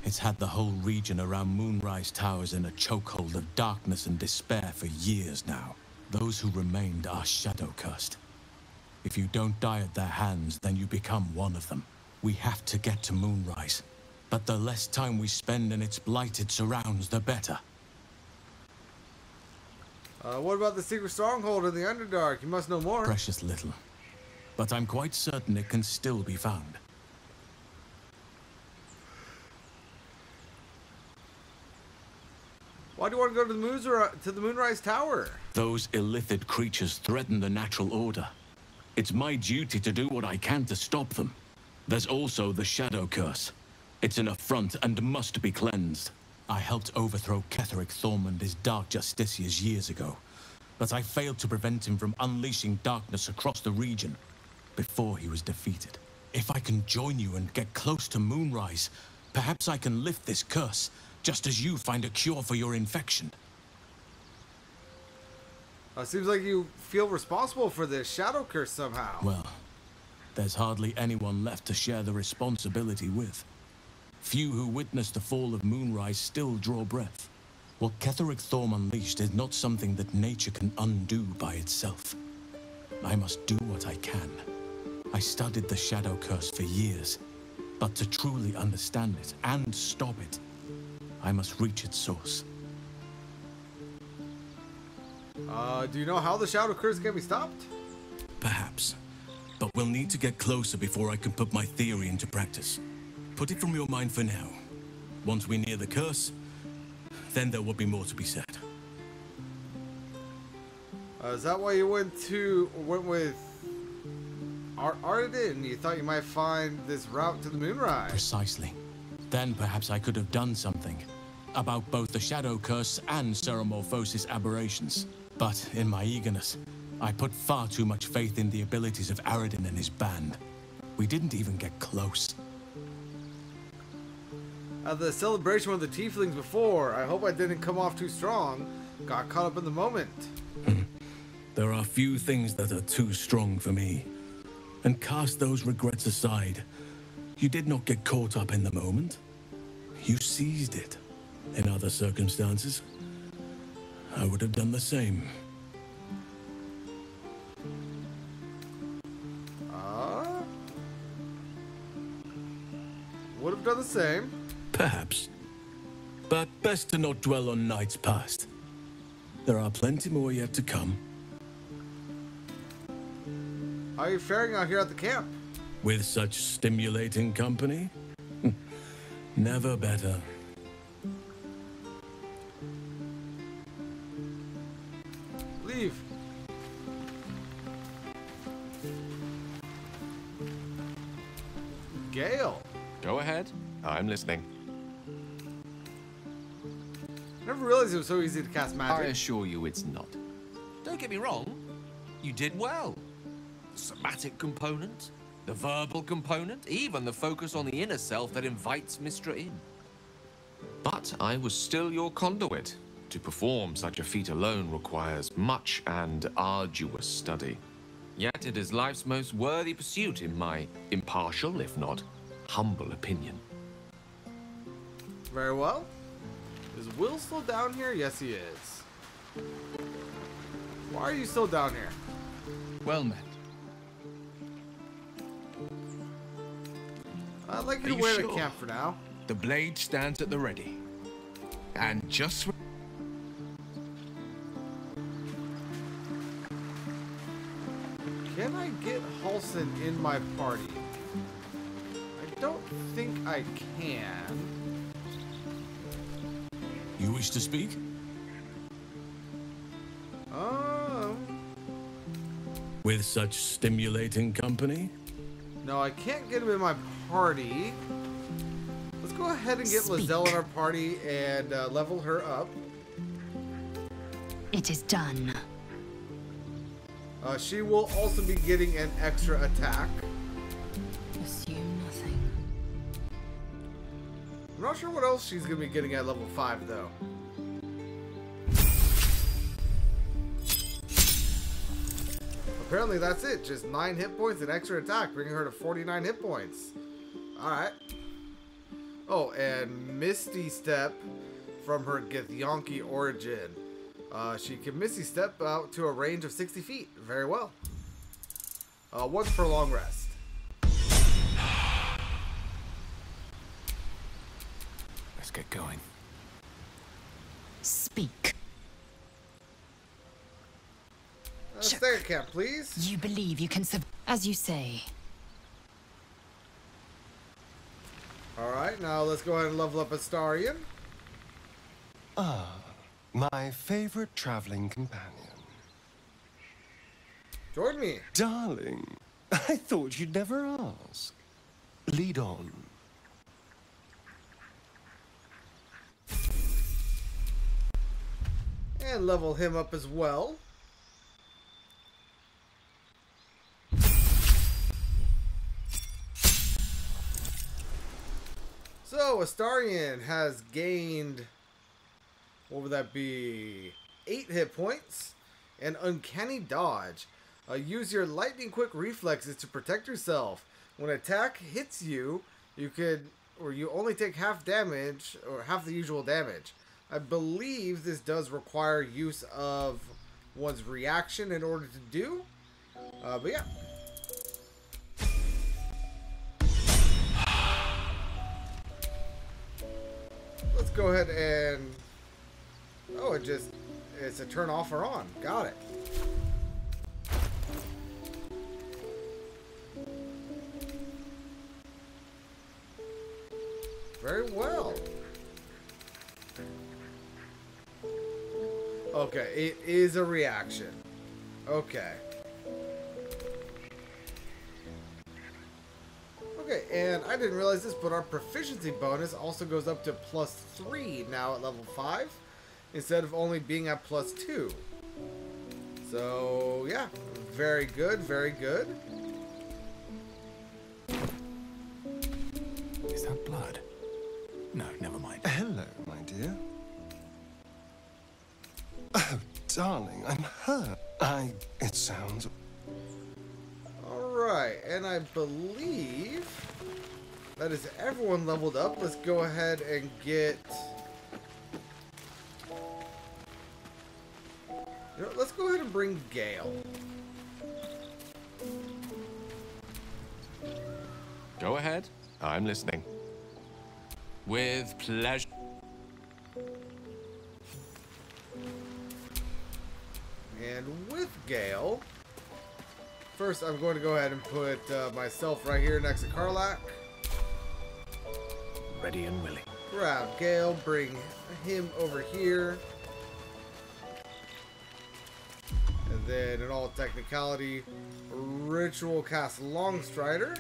It's had the whole region around Moonrise Towers in a chokehold of darkness and despair for years now. Those who remained are shadow cursed. If you don't die at their hands, then you become one of them. We have to get to Moonrise, but the less time we spend in its blighted surrounds, the better. What about the secret stronghold in the Underdark? You must know more. Precious little. But I'm quite certain it can still be found. Why do you want to go to the Moonrise Tower? Those illithid creatures threaten the natural order. It's my duty to do what I can to stop them. There's also the Shadow Curse. It's an affront and must be cleansed. I helped overthrow Ketheric Thorm and his Dark Justiciars years ago, but I failed to prevent him from unleashing darkness across the region before he was defeated. If I can join you and get close to Moonrise, perhaps I can lift this curse, just as you find a cure for your infection. Seems like you feel responsible for this Shadow Curse somehow. Well, there's hardly anyone left to share the responsibility with. Few who witnessed the fall of Moonrise still draw breath. What Ketheric Thorm unleashed is not something that nature can undo by itself. I must do what I can. I studied the Shadow Curse for years, but to truly understand it and stop it, I must reach its source. Do you know how the Shadow Curse can be stopped? Perhaps, but we'll need to get closer before I can put my theory into practice. Put it from your mind for now. Once we near the curse, then there will be more to be said. Is that why you went with Arden, you thought you might find this route to the Moonrise. Precisely. Then perhaps I could have done something about both the Shadow Curse and Ceramorphosis aberrations. But in my eagerness, I put far too much faith in the abilities of Aradin and his band. We didn't even get close. The celebration with the tieflings before. I hope I didn't come off too strong. Got caught up in the moment. There are few things that are too strong for me. And cast those regrets aside. You did not get caught up in the moment. You seized it. In other circumstances, I would have done the same. Would have done the same. Perhaps. But best to not dwell on nights past. There are plenty more yet to come. How are you faring out here at the camp? With such stimulating company? Never better. Leave. Gale. Go ahead. I'm listening. Never realized it was so easy to cast magic. I assure you it's not. Don't get me wrong. You did well. The somatic component, the verbal component, even the focus on the inner self that invites Mistra in. But I was still your conduit. To perform such a feat alone requires much and arduous study. Yet it is life's most worthy pursuit in my impartial, if not humble opinion. Very well. Is Will still down here? Yes, he is. Why are you still down here? Well met. I'd like you to wear the camp for now. The blade stands at the ready. And just... Can I get Halson in my party? I don't think I can. You wish to speak? With such stimulating company? No, I can't get him in my party. Let's go ahead and get Lizelle in our party and level her up. It is done. She will also be getting an extra attack. Assume nothing. I'm not sure what else she's going to be getting at level 5, though. Apparently that's it. Just 9 hit points and extra attack, bringing her to 49 hit points. Alright. Oh, and Misty Step from her Githyanki origin. She can Misty Step out to a range of 60 feet. Very well. Once per long rest. Let's get going. Speak. Stay at camp, please. You believe you can as you say. Alright, now let's go ahead and level up Astarion. Ah, my favorite traveling companion. Join me. Darling, I thought you'd never ask. Lead on. And level him up as well. So, Astarion has gained, what would that be, 8 hit points and Uncanny Dodge. Use your lightning quick reflexes to protect yourself. When an attack hits you, you only take half damage, or half the usual damage. I believe this does require use of one's reaction in order to do. But yeah. Let's go ahead and... Oh, it's a turn off or on. Got it. Very well. Okay, it is a reaction. Okay. And I didn't realize this, but our proficiency bonus also goes up to +3 now at level 5, instead of only being at +2. So, yeah, very good, very good. Is that blood? No, never mind. Hello, my dear. Oh, darling, I'm hurt. It sounds... Alright, and I believe that is everyone leveled up. Let's go ahead and get... You know, let's go ahead and bring Gale. Go ahead. I'm listening. With pleasure. And with Gale, first I'm going to go ahead and put myself right here next to Karlach. Ready and willing. Grab Gale, bring him over here. And then in all technicality, ritual cast Longstrider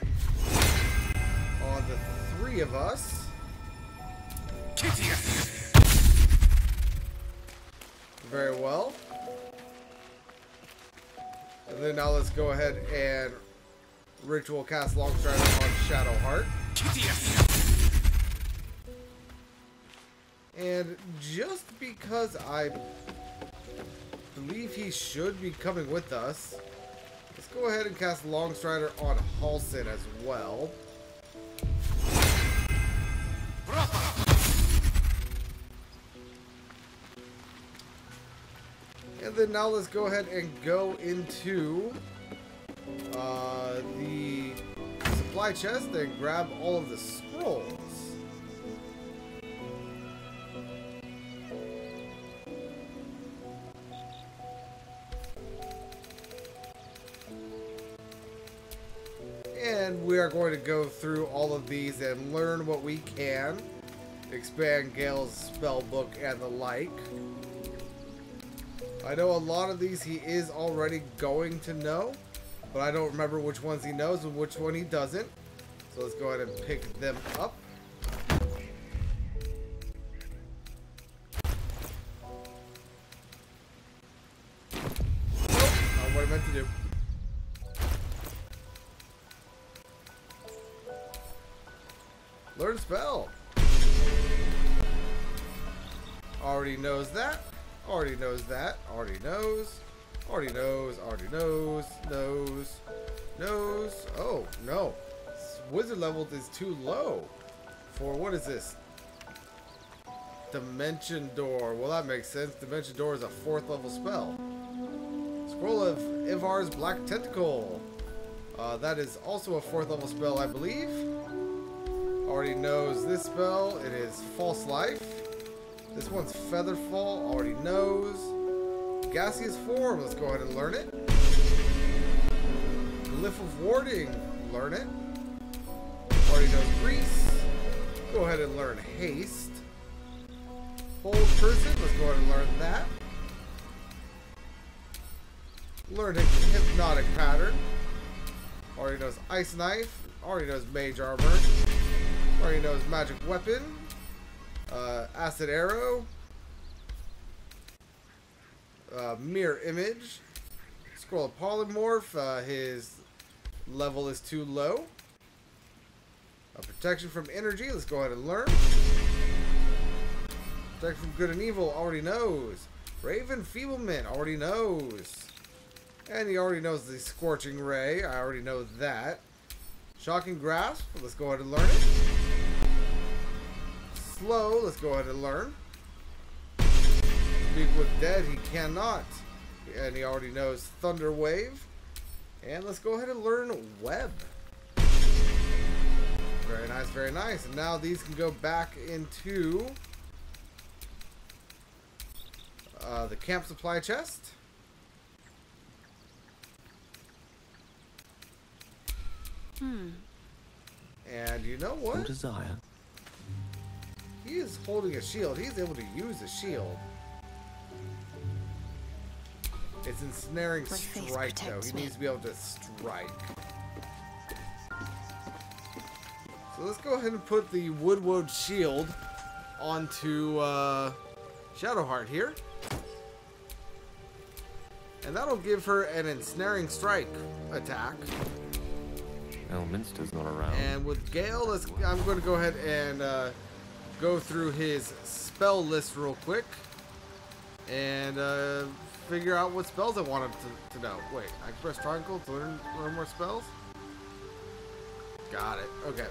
on the 3 of us. Very well. And then now let's go ahead and ritual cast Longstrider on Shadowheart. And just because I believe he should be coming with us, let's go ahead and cast Longstrider on Halsin as well. And then now let's go ahead and go into the supply chest and grab all of the scrolls. And we are going to go through all of these and learn what we can. Expand Gale's spell book and the like. I know a lot of these he is already going to know, but I don't remember which ones he knows and which one he doesn't. So let's go ahead and pick them up. Nope, not what I meant to do. Learn spell. Already knows that. Already knows that. Already knows. Already knows. Already knows. Knows. Oh, no. Wizard level is too low. For what is this? Dimension Door. Well, that makes sense. Dimension Door is a 4th level spell. Scroll of Ivar's Black Tentacle. That is also a 4th level spell, I believe. Already knows this spell. It is False Life. This one's Featherfall. Already knows. Gaseous Form. Let's go ahead and learn it. Glyph of Warding. Learn it. Already knows Grease. Go ahead and learn Haste. Bold Person. Let's go ahead and learn that. Learn Hypnotic Pattern. Already knows Ice Knife. Already knows Mage Armor. Already knows Magic Weapon. Acid Arrow. Mirror Image. Scroll of Polymorph. His level is too low. Protection from Energy. Let's go ahead and learn. Protection from Good and Evil. Already knows. Raven Feeblement. Already knows. And he already knows the Scorching Ray. I already know that. Shocking Grasp. Let's go ahead and learn it. Slow. Let's go ahead and learn. Speak with Dead. He cannot. And he already knows Thunder Wave. And let's go ahead and learn Web. Very nice, very nice. And now these can go back into the camp supply chest. And you know what? Your desire. He is holding a shield. He's able to use a shield. It's ensnaring strike, though. He needs to be able to strike. So let's go ahead and put the Woodwood shield onto Shadowheart here. And that'll give her an ensnaring strike attack. Elminster's not around. And with Gale, I'm going to go ahead and go through his spell list real quick. And figure out what spells I wanted to know. Wait, I can press triangle to learn more spells? Got it. Okay.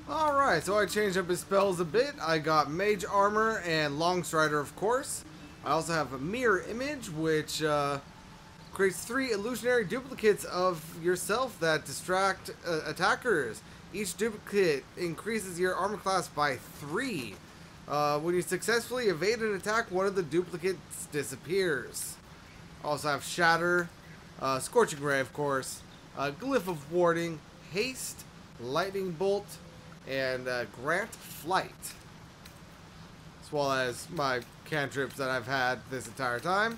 Alright, so I changed up his spells a bit. I got Mage Armor and Longstrider, of course. I also have a Mirror Image, which creates 3 illusionary duplicates of yourself that distract attackers. Each duplicate increases your armor class by 3. When you successfully evade an attack, one of the duplicates disappears. I also have Shatter, Scorching Ray, of course, Glyph of Warding, Haste, Lightning Bolt, and Grant Flight, as well as my cantrips that I've had this entire time.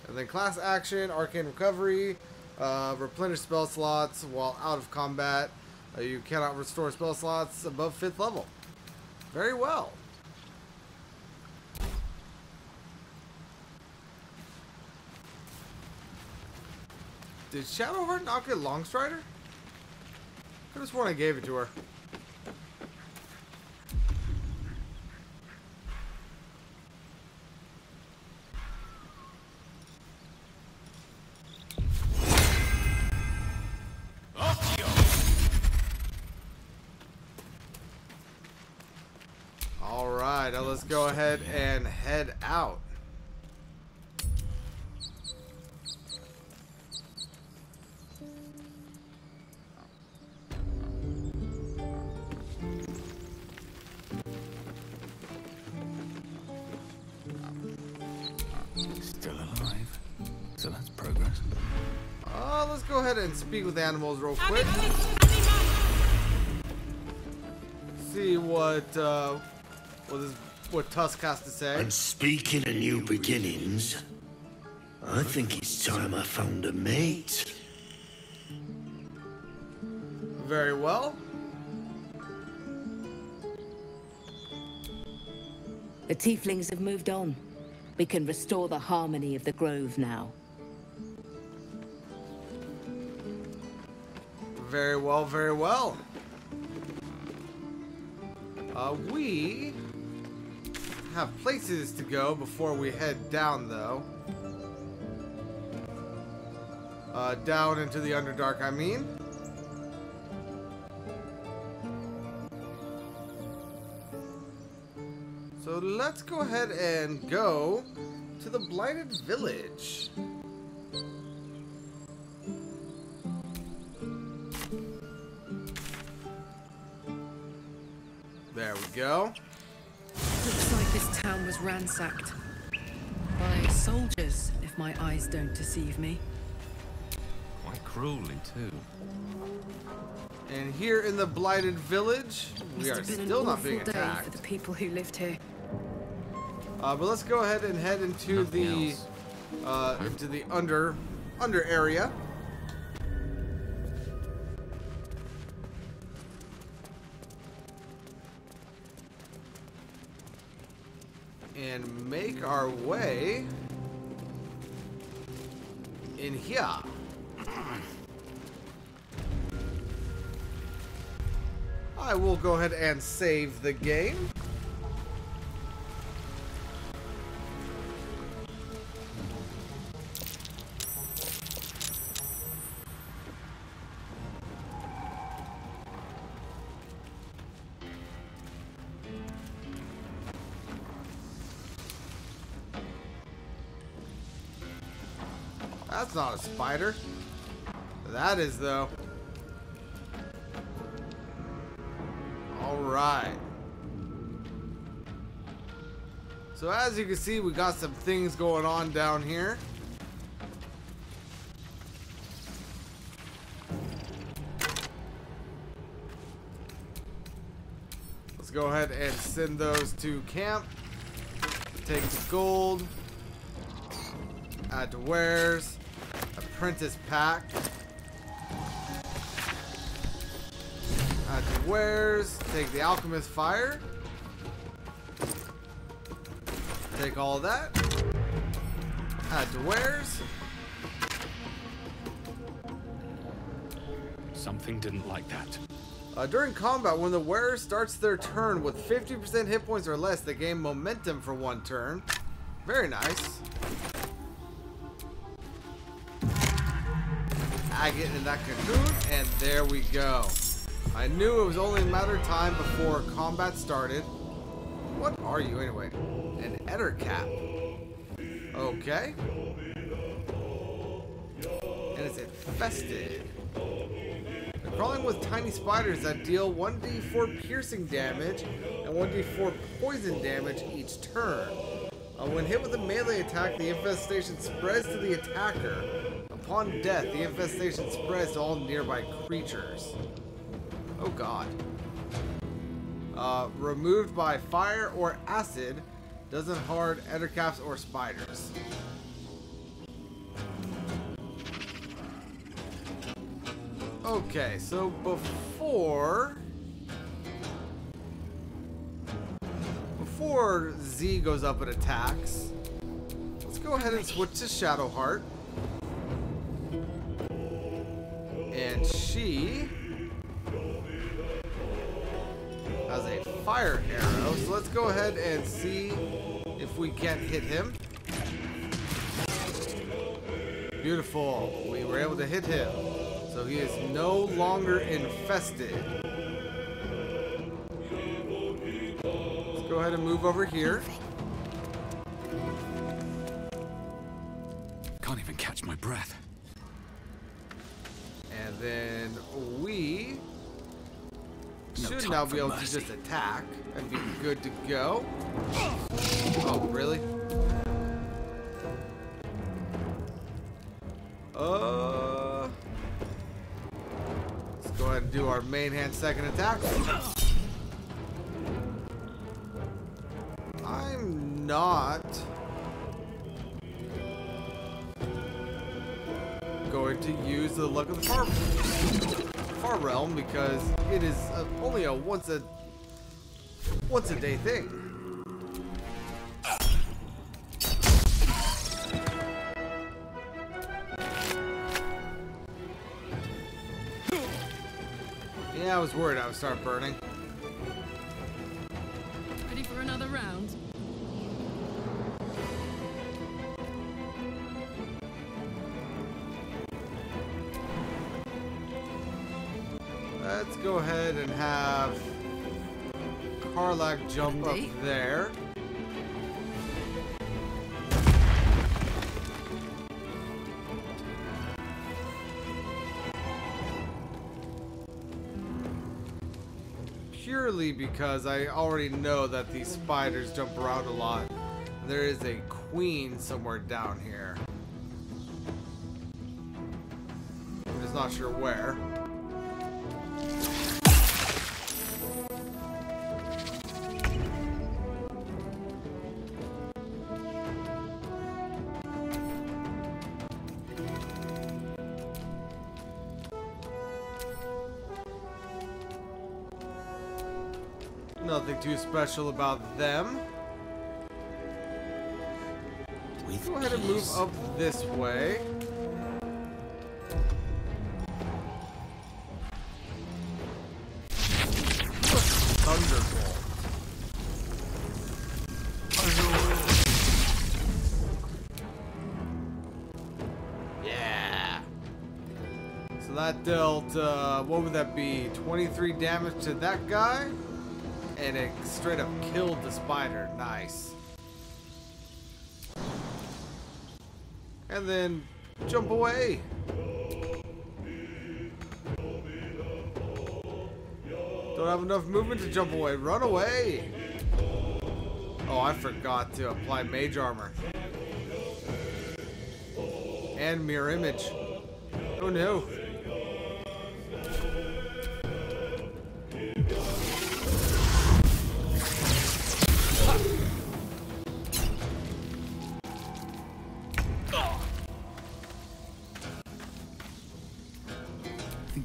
And then class action, Arcane Recovery, replenish spell slots while out of combat. You cannot restore spell slots above 5th level. Very well. Did Shadowheart not get Longstrider? Could have sworn I gave it to her. Alright, now let's go ahead and head out. Still alive. So that's progress. Let's go ahead and speak with animals real quick. See what Tusk has to say. And speaking of new beginnings, I think it's time I found a mate. Very well. The tieflings have moved on. We can restore the harmony of the grove now. Very well, very well. We have places to go before we head down, though. Down into the Underdark, I mean. So let's go ahead and go to the Blighted Village. There we go. Looks like this town was ransacked. By soldiers, if my eyes don't deceive me. Quite cruelly, too. And here in the Blighted Village, we are still not being attacked. For the people who lived here. But let's go ahead and head into the under area. And make our way in here. I will go ahead and save the game. That's not a spider. That is, though. Alright. So as you can see, we got some things going on down here. Let's go ahead and send those to camp. Take the gold. Add to wares. Apprentice pack. Add to wares. Take the alchemist fire. Take all of that. Add to wares. Something didn't like that. During combat, when the wearer starts their turn with 50% hit points or less, they gain momentum for one turn. Very nice. I get in that cocoon, and there we go. I knew it was only a matter of time before combat started. What are you anyway? An Ettercap. Okay. And it's infested. They're crawling with tiny spiders that deal 1d4 piercing damage and 1d4 poison damage each turn. When hit with a melee attack, the infestation spreads to the attacker. Upon death, the infestation spreads to all nearby creatures. Oh god. Removed by fire or acid, doesn't harm ettercaps or spiders. Okay, so before Z goes up and attacks, let's go ahead and switch to Shadowheart. And she has a fire arrow, so let's go ahead and see if we can't hit him. Beautiful. We were able to hit him. So he is no longer infested. Let's go ahead and move over here. Can't even catch my breath. And then we should now be able to just attack and be good to go. Oh, really? Let's go ahead and do our main hand second attack. I'm not going to use the Luck of the Far Realm because it is only a once a day thing. Yeah, I was worried I would start burning. Ready for another round? Let's go ahead and have Karlach jump up there. purely because I already know that these spiders jump around a lot. There is a queen somewhere down here. I'm just not sure where. Nothing too special about them. Go ahead and move up this way. Thunderbolt. Yeah. So that dealt, what would that be? 23 damage to that guy? And it straight up killed the spider. Nice. And then jump away. Don't have enough movement to jump away. Run away. Oh, I forgot to apply mage armor. And mirror image. Oh no.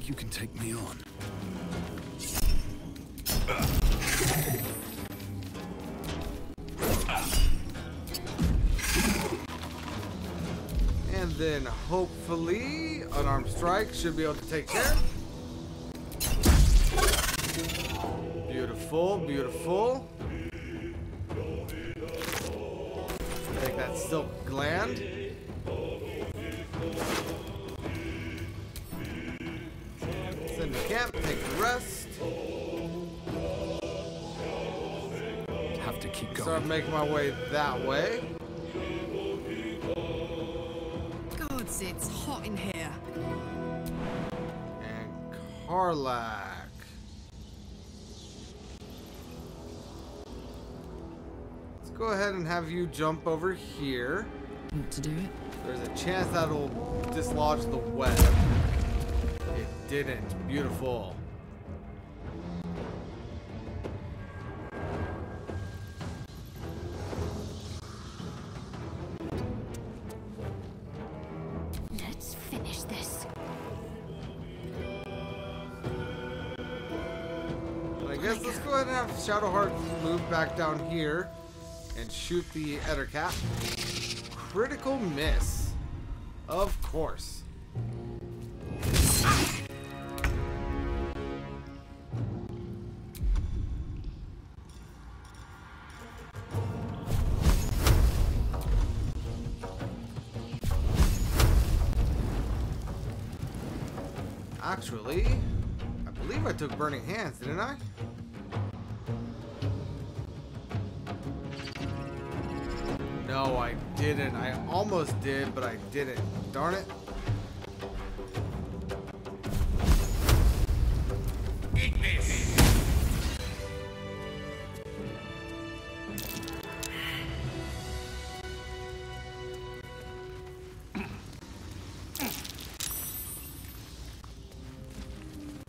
You can take me on. And then hopefully unarmed strike should be able to take care. Beautiful, beautiful. Take that silk gland. Camp, take the rest. Have to keep going. Start making my way that way. Gods, it's hot in here. And Karlak. Let's go ahead and have you jump over here. Want to do it? There's a chance that'll dislodge the web. Didn't. Beautiful. Let's finish this. I guess let's go ahead and have Shadowheart move back down here and shoot the Ettercap. Critical miss. Of course. Actually, I believe I took Burning Hands, didn't I? No, I didn't. I almost did, but I didn't. Darn it. Eat this.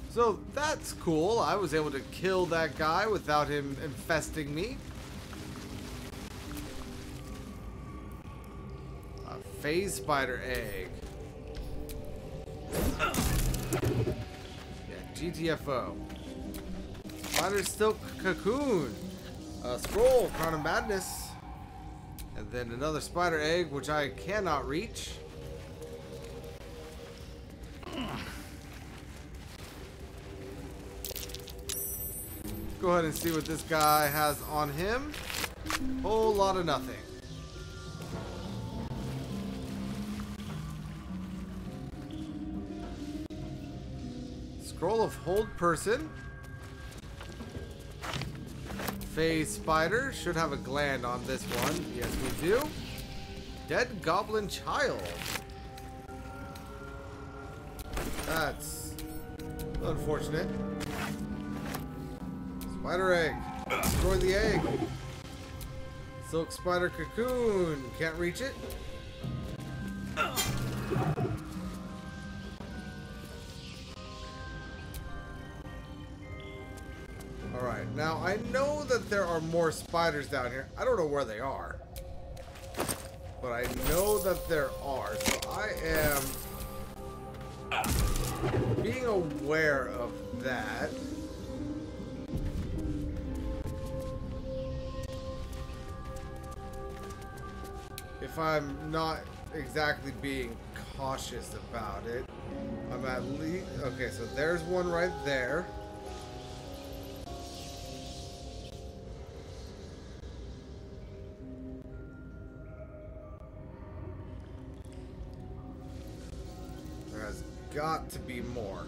So that's cool. I was able to kill that guy without him infesting me. A phase spider egg. Yeah, GTFO. Spider silk cocoon. A scroll, Crown of Madness. And then another spider egg, which I cannot reach. Go ahead and see what this guy has on him. Whole lot of nothing. Scroll of Hold Person. Phase Spider. Should have a gland on this one. Yes, we do. Dead Goblin Child. That's unfortunate. Spider egg. Destroy the egg. Silk spider cocoon. Can't reach it. Alright, now I know that there are more spiders down here. I don't know where they are. But I know that there are. So I am being aware of that. If I'm not exactly being cautious about it, I'm at least... Okay, so there's one right there. There has got to be more.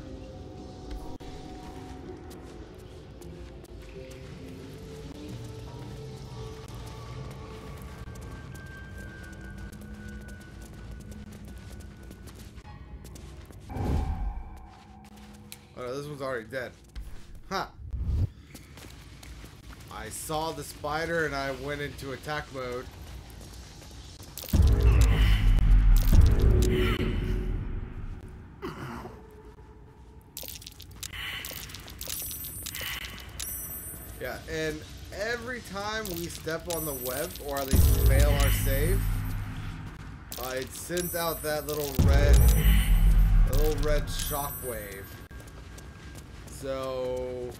Oh, this one's already dead. Huh. I saw the spider and I went into attack mode. Yeah, and every time we step on the web, or at least fail our save, it sends out that little red shockwave. So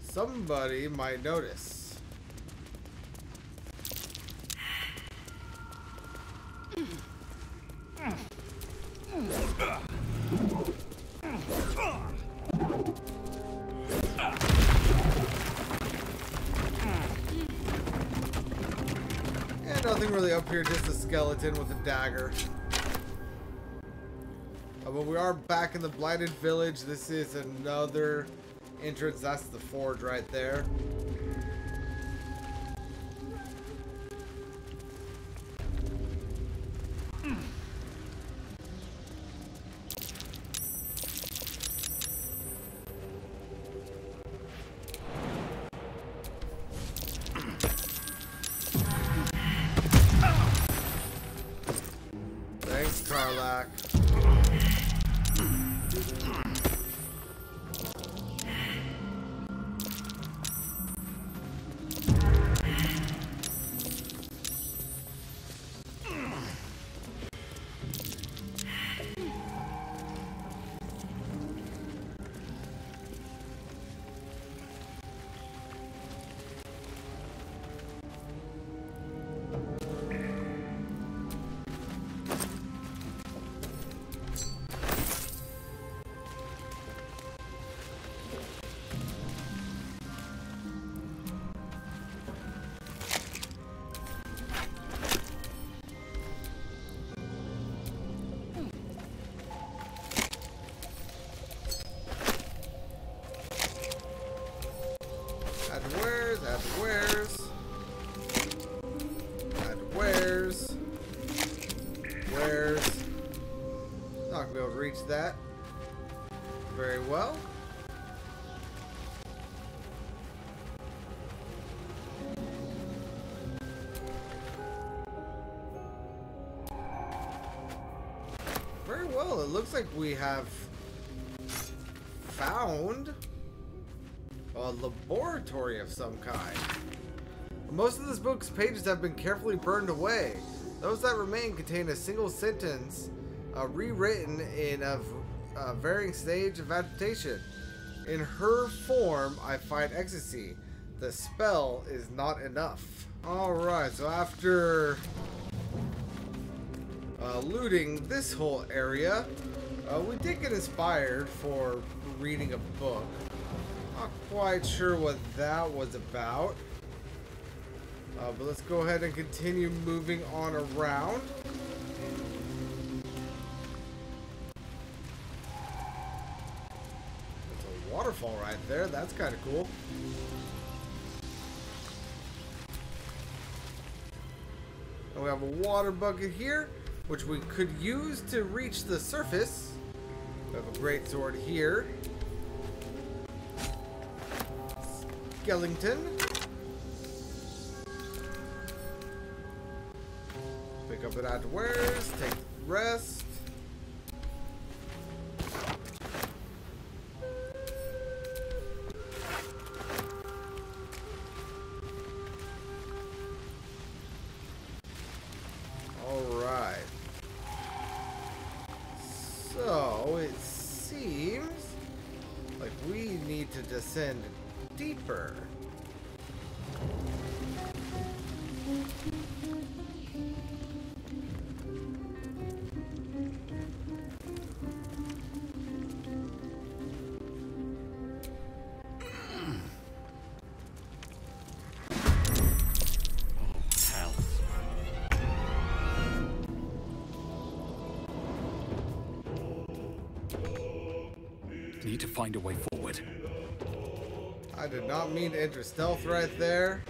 somebody might notice. And nothing really up here, just a skeleton with a dagger. But we are back in the Blighted Village. This is another entrance. That's the forge right there. Thanks, Karlak. Not gonna be able to reach that very well. Very well, it looks like we have found a laboratory of some kind. Most of this book's pages have been carefully burned away. Those that remain contain a single sentence rewritten in a varying stage of agitation. In her form, I find ecstasy. The spell is not enough. Alright, so after looting this whole area, we did get inspired for reading a book. Not quite sure what that was about. But let's go ahead and continue moving on around. There's a waterfall right there. That's kind of cool. And we have a water bucket here, which we could use to reach the surface. We have a great sword here. skeleton. Pick up and add to wares, take rest. Alright. So it seems like we need to descend deeper. Need to find a way forward. I did not mean to enter stealth right there.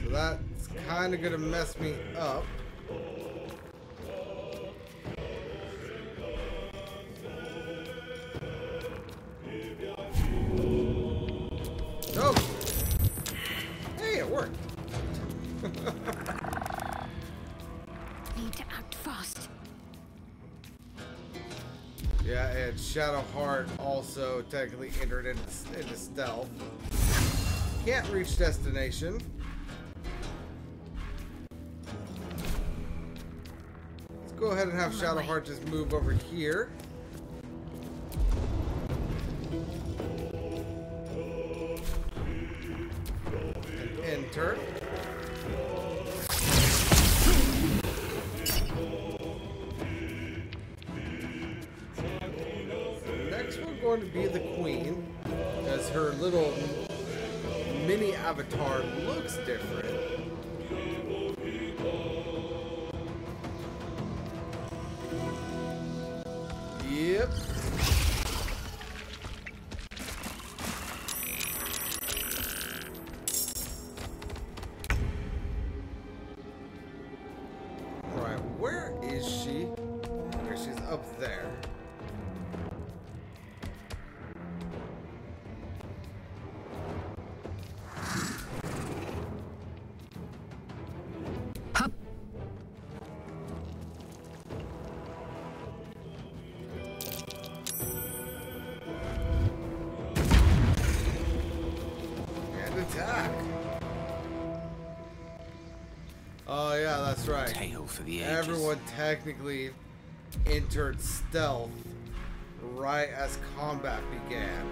So that's kind of going to mess me up. Nope. Hey, it worked. Need to act fast. Yeah, and Shadowheart also technically entered into stealth. Can't reach destination. Let's go ahead and have Shadowheart just move over here. And enter. Going to be the queen, because her little mini avatar looks different. Yep. Right, where is she? Where she's up there. Oh yeah, that's right. Tale for the ages. Everyone technically entered stealth right as combat began.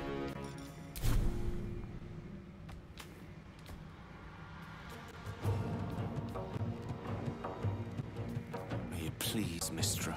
May it please, Mistra.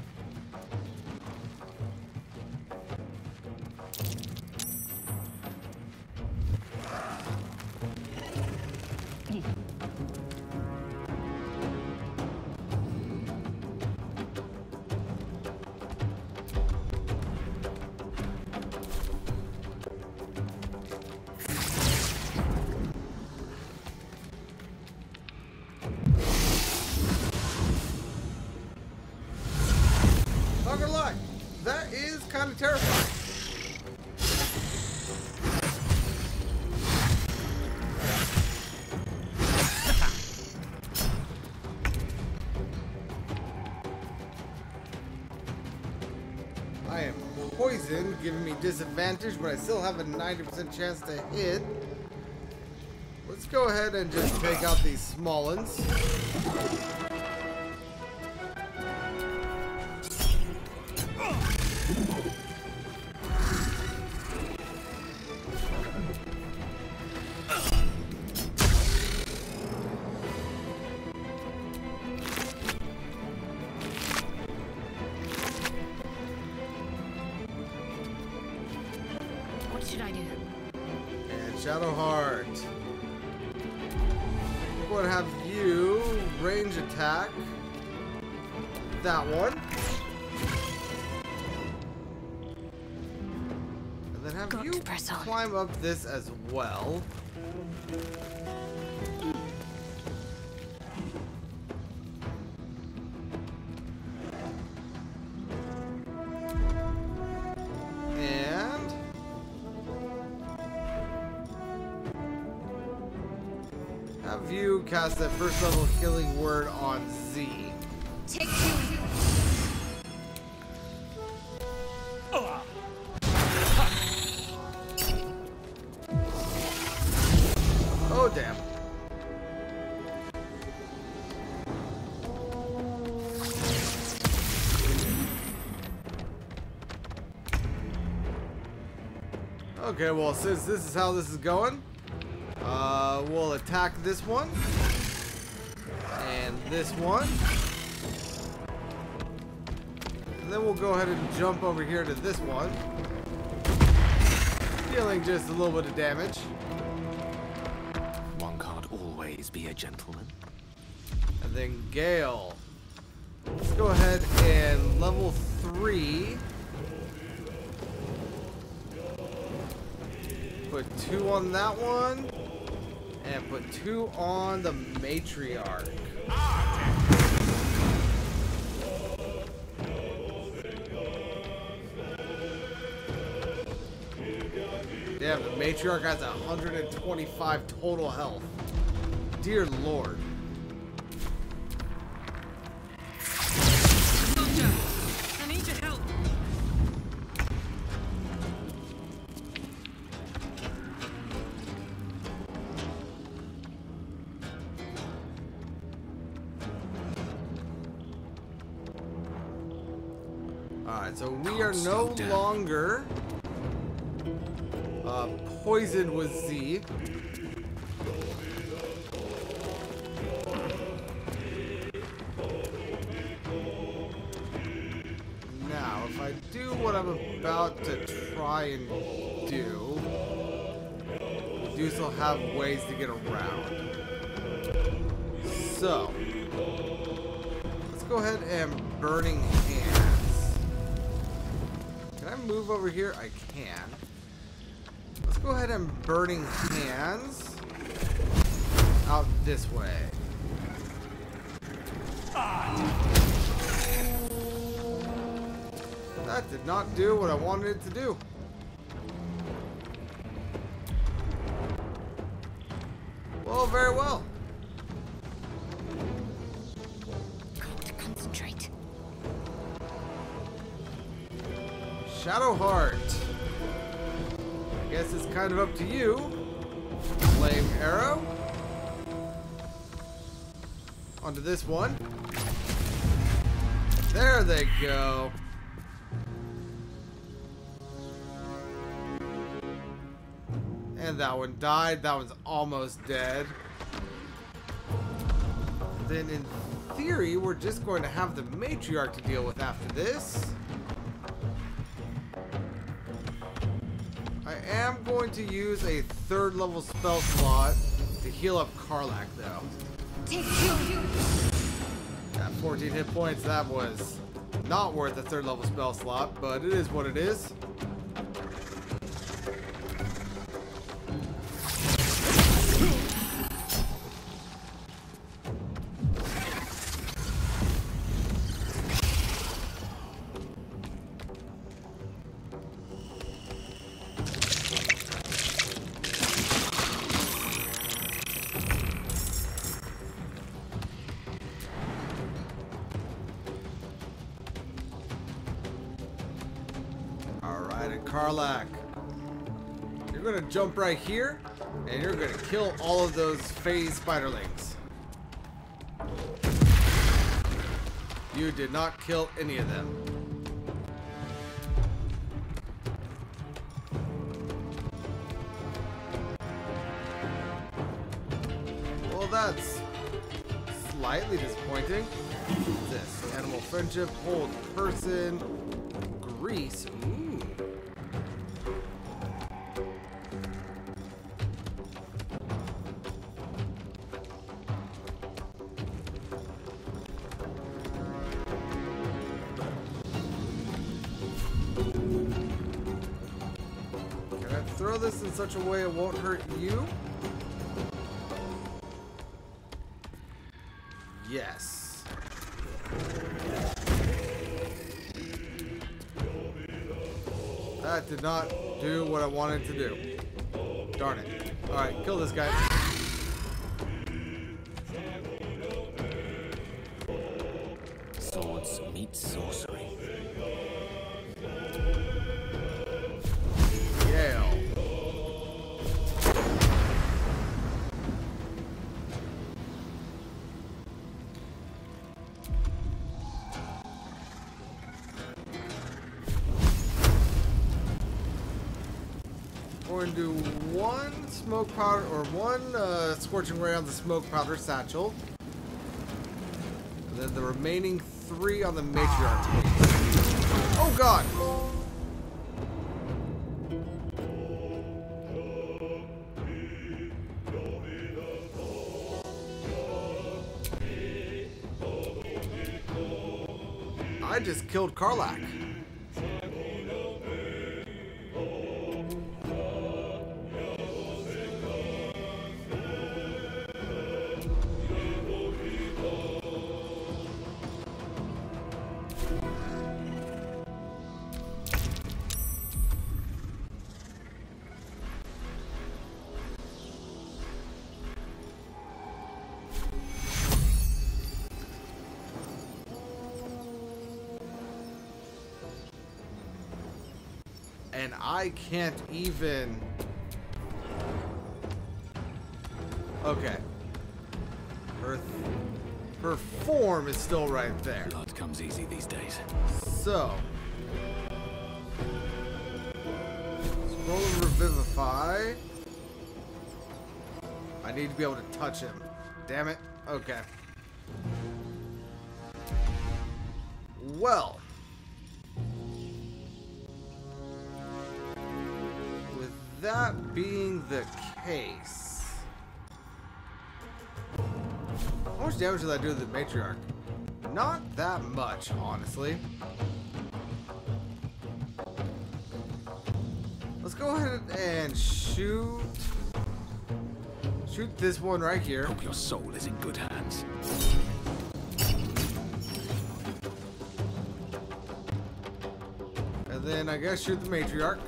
Not gonna lie, that is kind of terrifying. I am poisoned, giving me disadvantage, but I still have a 90% chance to hit. Let's go ahead and just take out these small ones. What should I do? And Shadowheart. I'm going to have you range attack that one. And then have you climb up this as well. And Have you cast that first level healing word on Z. Take two. Oh, damn. Okay, well, since this is how this is going, we'll attack this one. And this one. And then we'll go ahead and jump over here to this one. Dealing just a little bit of damage. One can't always be a gentleman. And then Gale. Let's go ahead and level 3. Put 2 on that one. And put 2 on the Matriarch. Damn, the Matriarch has 125 total health. Dear Lord. Doctor, I need your help. Alright, so we are no longer poisoned with Z. Now, if I do what I'm about to try and do, we do still have ways to get around. So, let's go ahead and Burning Hands. Can I move over here? I can. Let's go ahead and Burning Hands out this way. That did not do what I wanted it to do. Well, very well. Got to concentrate. Shadowheart. I guess it's kind of up to you. Flame Arrow. Onto this one. There they go. And that one died. That one's almost dead. Then in theory, we're just going to have the Matriarch to deal with after this. I am going to use a 3rd level spell slot to heal up Karlach, though. Take two. At 14 hit points, that was not worth a 3rd level spell slot, but it is what it is. Karlach, you're gonna jump right here, and you're gonna kill all of those phase spiderlings. You did not kill any of them. Well, that's slightly disappointing. What's this? Animal friendship, hold person, grease. Ooh. Throw this in such a way it won't hurt you. Yes. That did not do what I wanted to do. Darn it. Alright, kill this guy. swords meet sorcery. Yale. We're going to do one smoke powder, or one scorching ray on the smoke powder satchel. And then the remaining 3 on the matriarch. Oh god! I just killed Karlach. And I can't even... Okay. Her form is still right there. Blood comes easy these days. So. Scroll and revivify. I need to be able to touch him. Damn it. Okay. Well. That being the case, how much damage did I do to the matriarch? Not that much, honestly. Let's go ahead and shoot this one right here. Hope your soul is in good hands. And then I guess shoot the matriarch.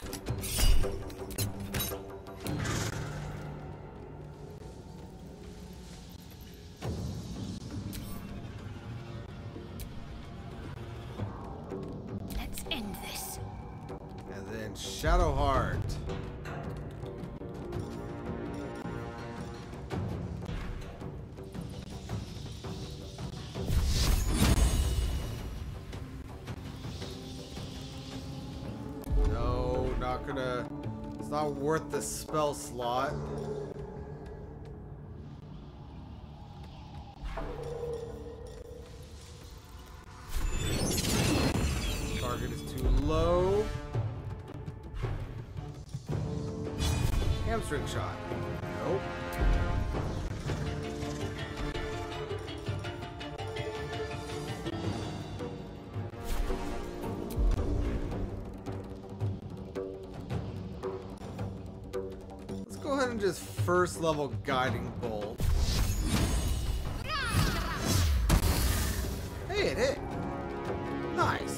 Shadowheart. No, not gonna. It's not worth the spell slot. Target is too low. Hamstring shot. Nope. Let's go ahead and just first level guiding bolt. Hey, it hit. Nice.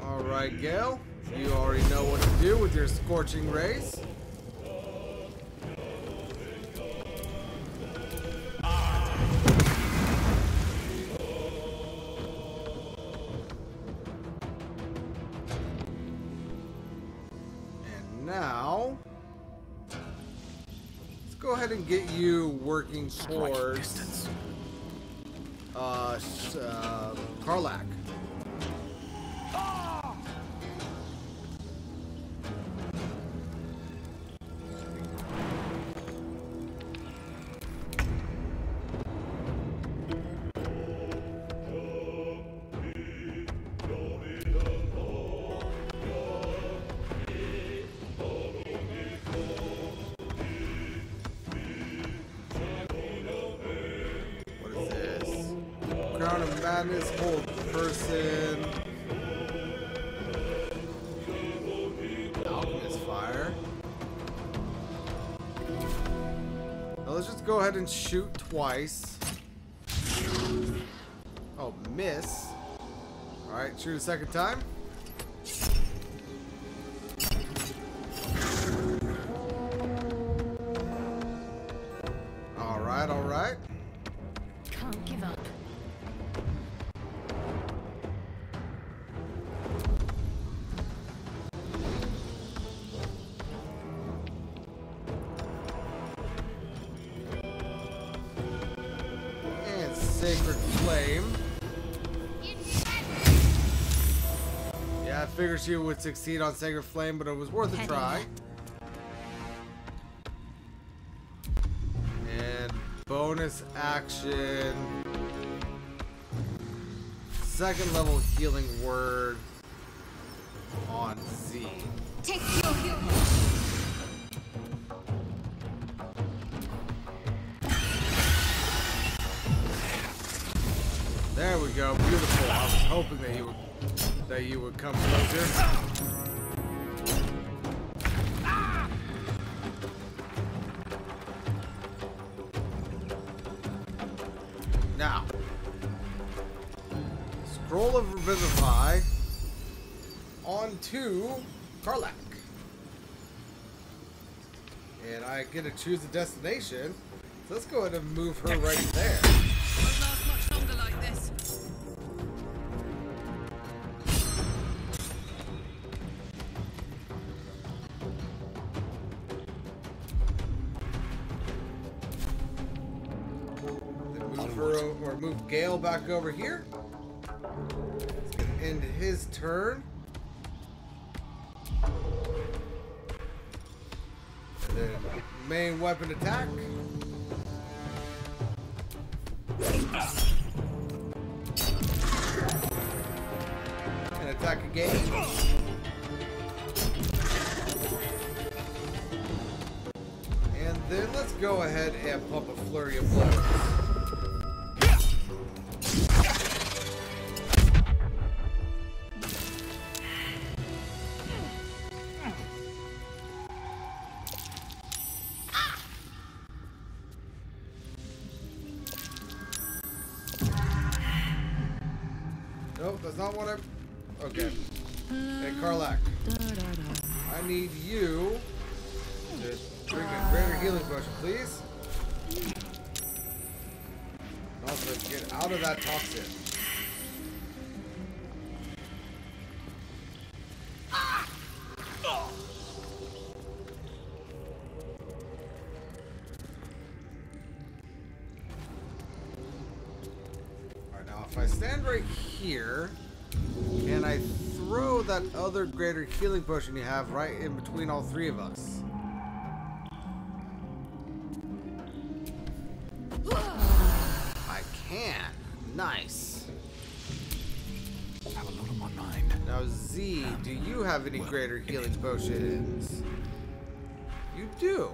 Alright, Gale, you already know what to do with your scorching rays. And now, let's go ahead and get you working towards Karlach. Crown of Madness, hold person. Alchemist fire. go ahead and shoot twice. Oh, miss. Alright, shoot a second time. Alright, alright. Can't give up. And Sacred Flame. Yeah, I figured she would succeed on Sacred Flame, but it was worth a try. And bonus action. Second level healing word on Z. Take your heal. There we go, beautiful. I was hoping that you would come closer. Now, Scroll of Revivify onto Karlak. And I get to choose a destination. So let's go ahead and move her right there. Won't last much longer like this. Move her or move Gale back over here. It's gonna end his turn. And then main weapon attack. And attack again. And then let's go ahead and pump a flurry of blows. Nope, that's not what I'm... Okay. Hey, Karlak. I need you to bring a greater healing potion, please. And also, get out of that toxin. Alright, now if I stand right here, can I throw that other greater healing potion you have right in between all three of us? I can. Nice. I have a lot on my mind. Now, Z, do you have any greater healing potions? You do.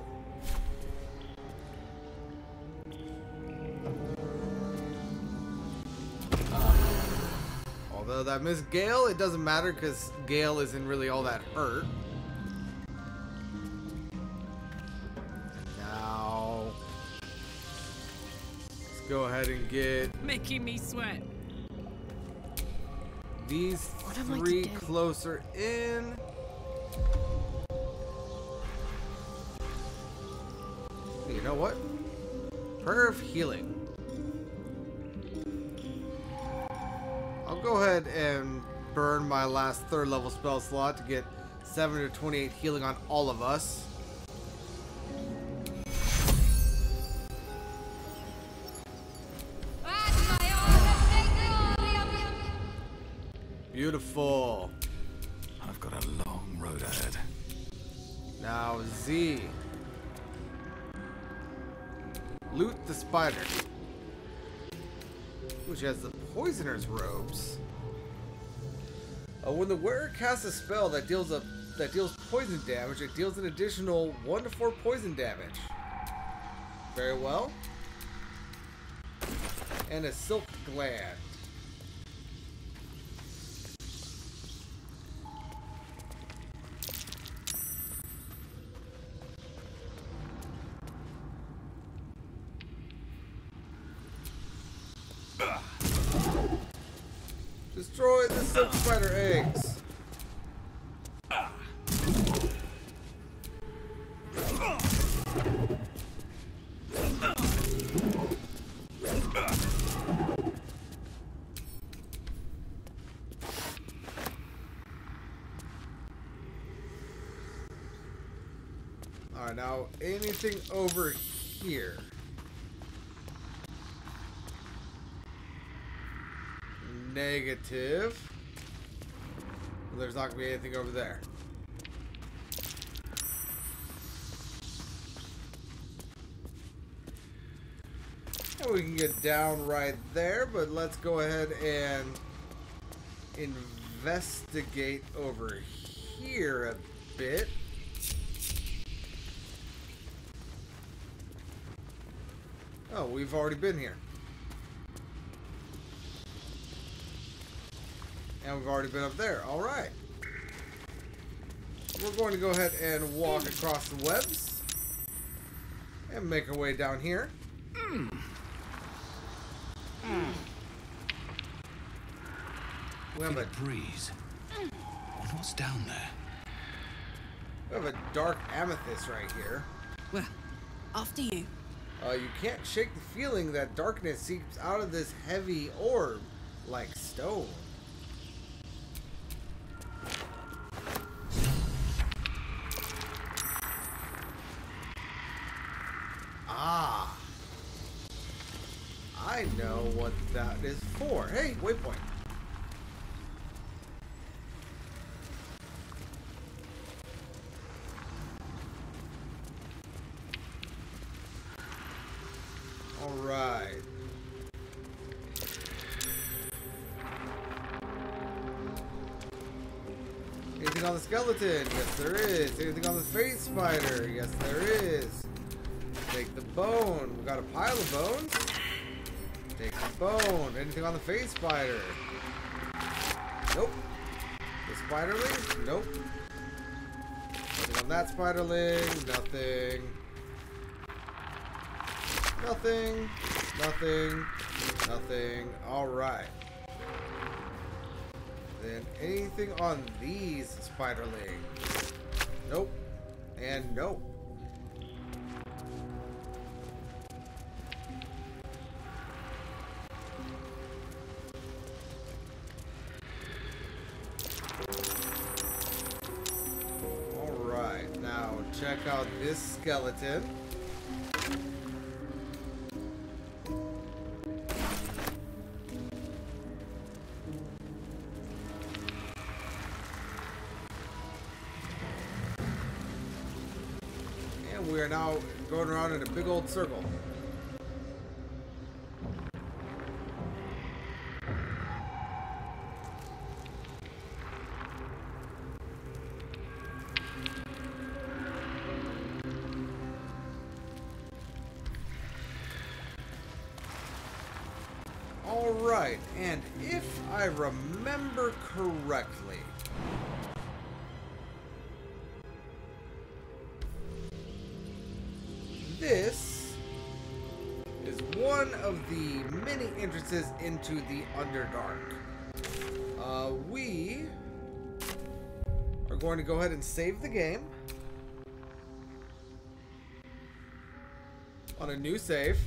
Although that missed Gale, it doesn't matter because Gale isn't really all that hurt. Now, let's go ahead and get Making me sweat. these three closer in. You know what? Prayer of Healing. I'll go ahead and burn my last third level spell slot to get 7 to 28 healing on all of us. Beautiful. I've got a long road ahead. Now, Z. Loot the spider. Which has the poisoner's robes. When the wearer casts a spell that deals poison damage, it deals an additional 1 to 4 poison damage. Very well. And a silk gland. silk spider eggs. Alright, now anything over here? Negative. There's not going to be anything over there. And we can get down right there, but let's go ahead and investigate over here a bit. Oh, we've already been here. And we've already been up there. Alright. We're going to go ahead and walk across the webs. And make our way down here. We have a breeze. Wonder what's down there. We have a dark amethyst right here. Well, after you. You can't shake the feeling that darkness seeps out of this heavy orb like stone. Ah. I know what that is for. Hey, waypoint. Alright. Anything on the skeleton? Yes, there is. Anything on the face spider? Yes, there is. Take the bone. We got a pile of bones. Take the bone. Anything on the face spider? Nope. The spiderling? Nope. Nothing on that spiderling. Nothing. Nothing. Nothing. Nothing. Alright. Then anything on these spiderlings? Nope. And nope. Alright, now check out this skeleton. We are now going around in a big old circle. All right, and if I remember correctly, this is one of the many entrances into the Underdark. We are going to go ahead and save the game on a new save.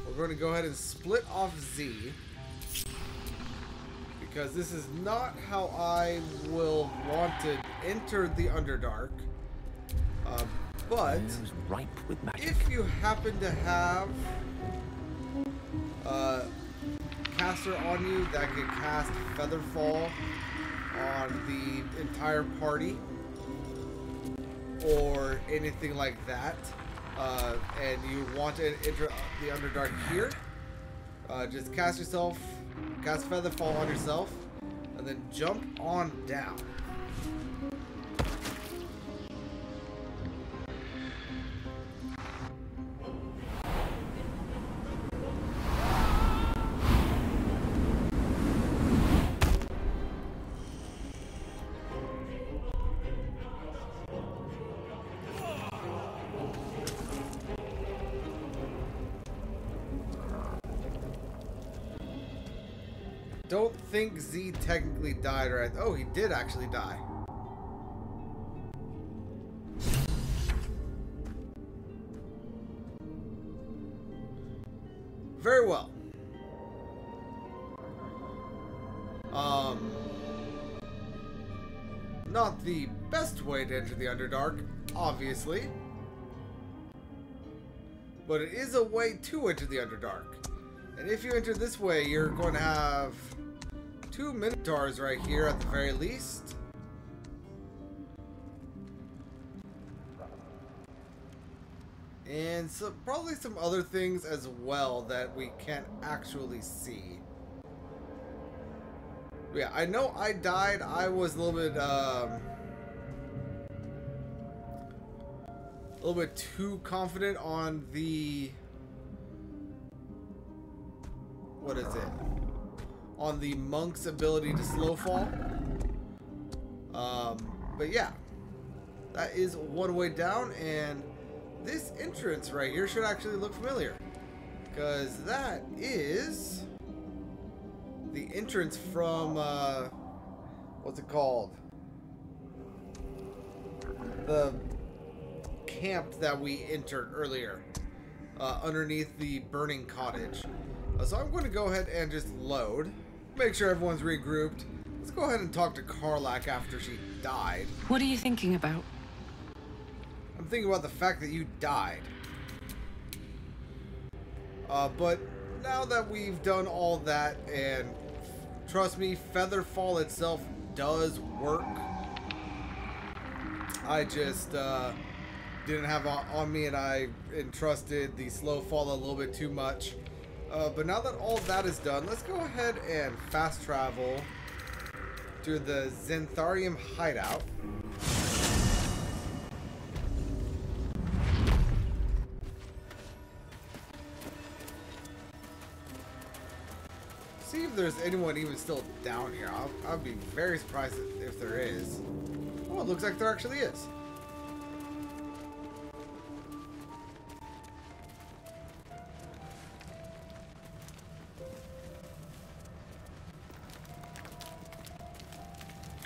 We're going to go ahead and split off Z, because this is not how I will want to enter the Underdark. But ripe with magic. If you happen to have a caster on you that can cast Featherfall on the entire party or anything like that, and you want to enter the Underdark here, just cast Featherfall on yourself, and then jump on down. don't think Z technically died, right? Oh, he did actually die. Very well. Not the best way to enter the Underdark, obviously. But it is a way to enter the Underdark. And if you enter this way, you're going to have 2 Minotaurs right here at the very least. And so probably some other things as well that we can't actually see. Yeah, I know I died. I was a little bit too confident on the, what is it? On the monk's ability to slow fall. But yeah, that is one way down, and this entrance right here should actually look familiar, because that is the entrance from, what's it called? The camp that we entered earlier, underneath the burning cottage. So I'm going to go ahead and just load, make sure everyone's regrouped. Let's go ahead and talk to Karlach after she died. What are you thinking about? I'm thinking about the fact that you died. But now that we've done all that, and trust me, Featherfall itself does work. I just didn't have on me, and I entrusted the slow fall a little bit too much. But now that all that is done, let's go ahead and fast travel to the Zentharium hideout. See if there's anyone even still down here. I'd be very surprised if there is. Oh, it looks like there actually is.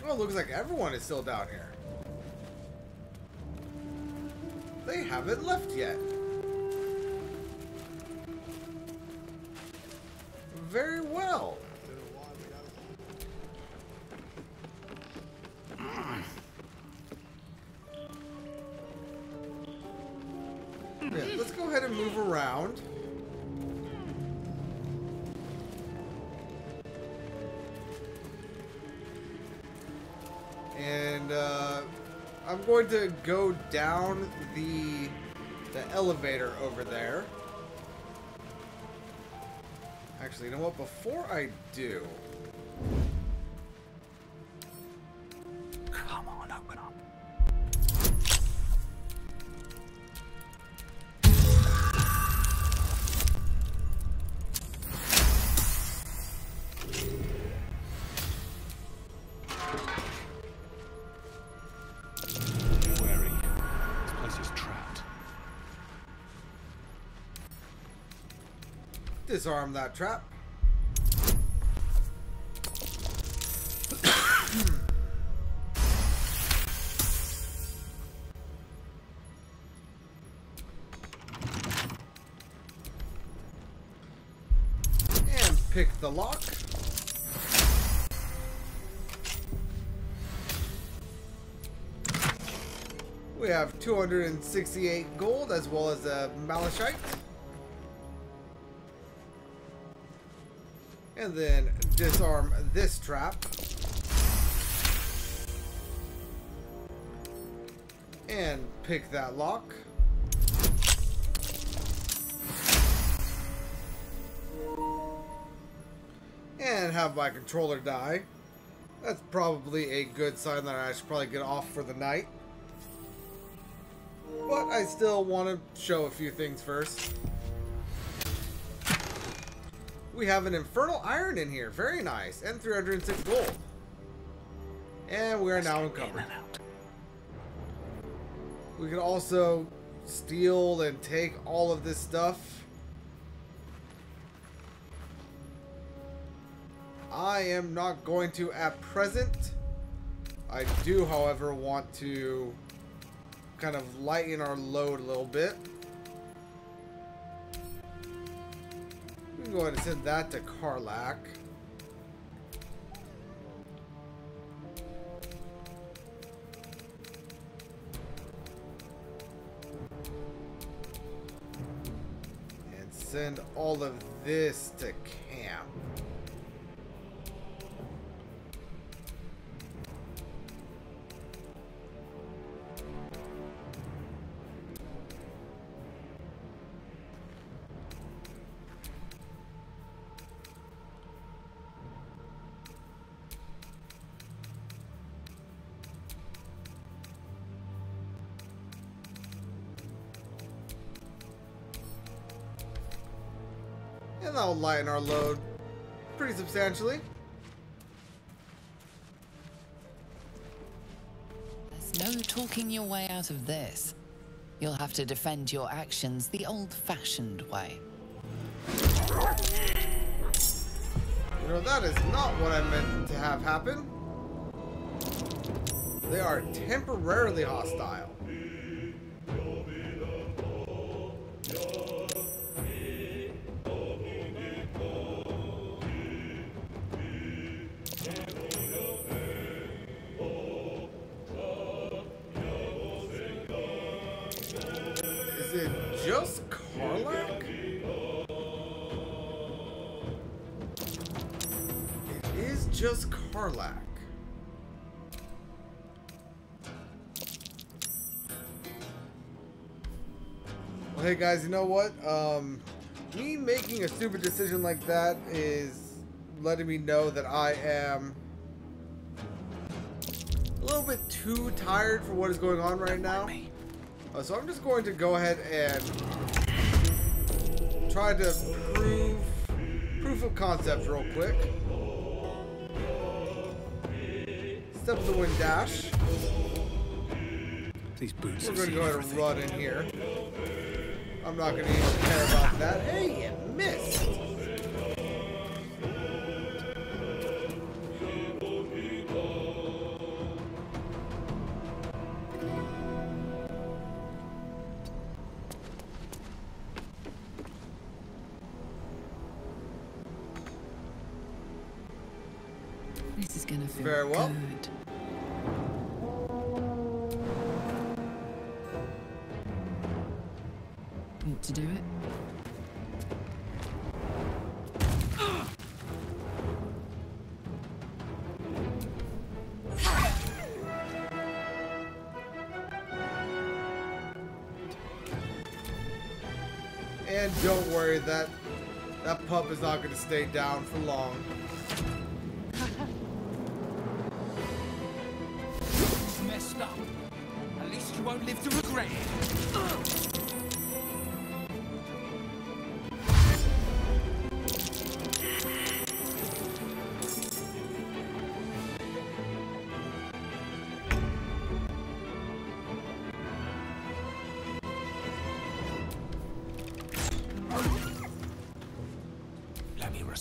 Oh, it looks like everyone is still down here. They haven't left yet. Very well. Yeah, let's go ahead and move around. And I'm going to go down the elevator over there. Actually, you know what? Before I do... Come on, open up. Be wary. This place is trapped. Disarm that trap. And pick the lock. We have 268 gold as well as a malachite. And then disarm this trap. And pick that lock. And have my controller die. That's probably a good sign that I should probably get off for the night. But I still want to show a few things first. We have an Infernal Iron in here. Very nice. And 306 gold. And we are now encumbered. We can also steal and take all of this stuff. I am not going to at present. I do, however, want to kind of lighten our load a little bit. We can go ahead and send that to Karlak. And send all of this to camp. And that'll lighten our load pretty substantially. There's no talking your way out of this. You'll have to defend your actions the old-fashioned way. You know, that is not what I meant to have happen. They are temporarily hostile. Is it just Karlak? It is just Karlak. Well, hey guys, you know what? Me making a stupid decision like that is letting me know that I am a little bit too tired for what is going on right now. So I'm just going to go ahead and try to proof of concept real quick. Step of the wind dash. These boots. We're going to go ahead and run in here. I'm not going to even care about that. Hey, it missed. This is gonna feel very well. Good. Want to do it? And don't worry, that pup is not going to stay down for long. Messed up. At least you won't live to regret it.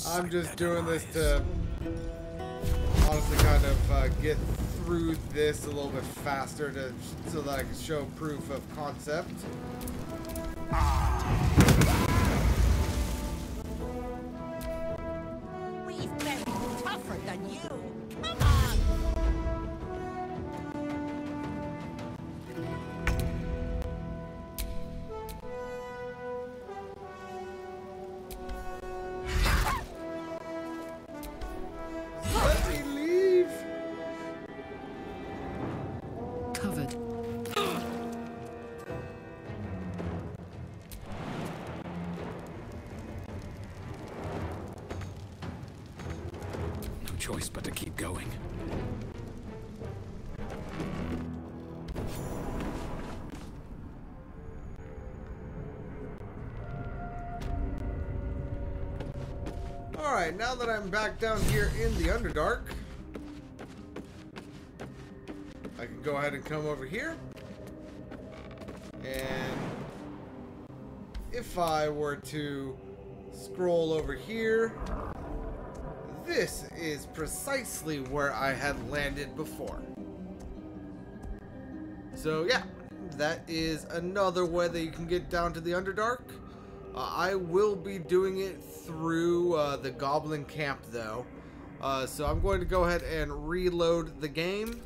I'm just doing this to honestly kind of get through this a little bit faster so that I can show proof of concept. We've been tougher than you. Come on. Let me leave. Covered. No choice but to keep going. Alright, now that I'm back down here in the Underdark, I can go ahead and come over here. And if I were to scroll over here, this is precisely where I had landed before. So yeah, that is another way that you can get down to the Underdark. I will be doing it through the Goblin Camp though. So I'm going to go ahead and reload the game,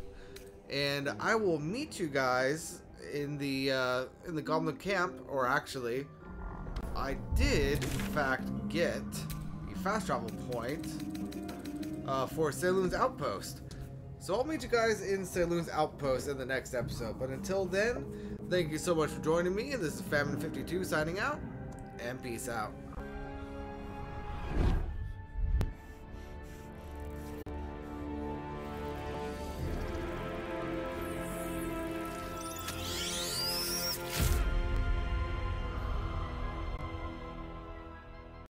and I will meet you guys in the Goblin Camp. Or actually, I did in fact get a fast travel point for Saloon's Outpost. So I'll meet you guys in Saloon's Outpost in the next episode. But until then, thank you so much for joining me, and this is Famine52 signing out, and peace out.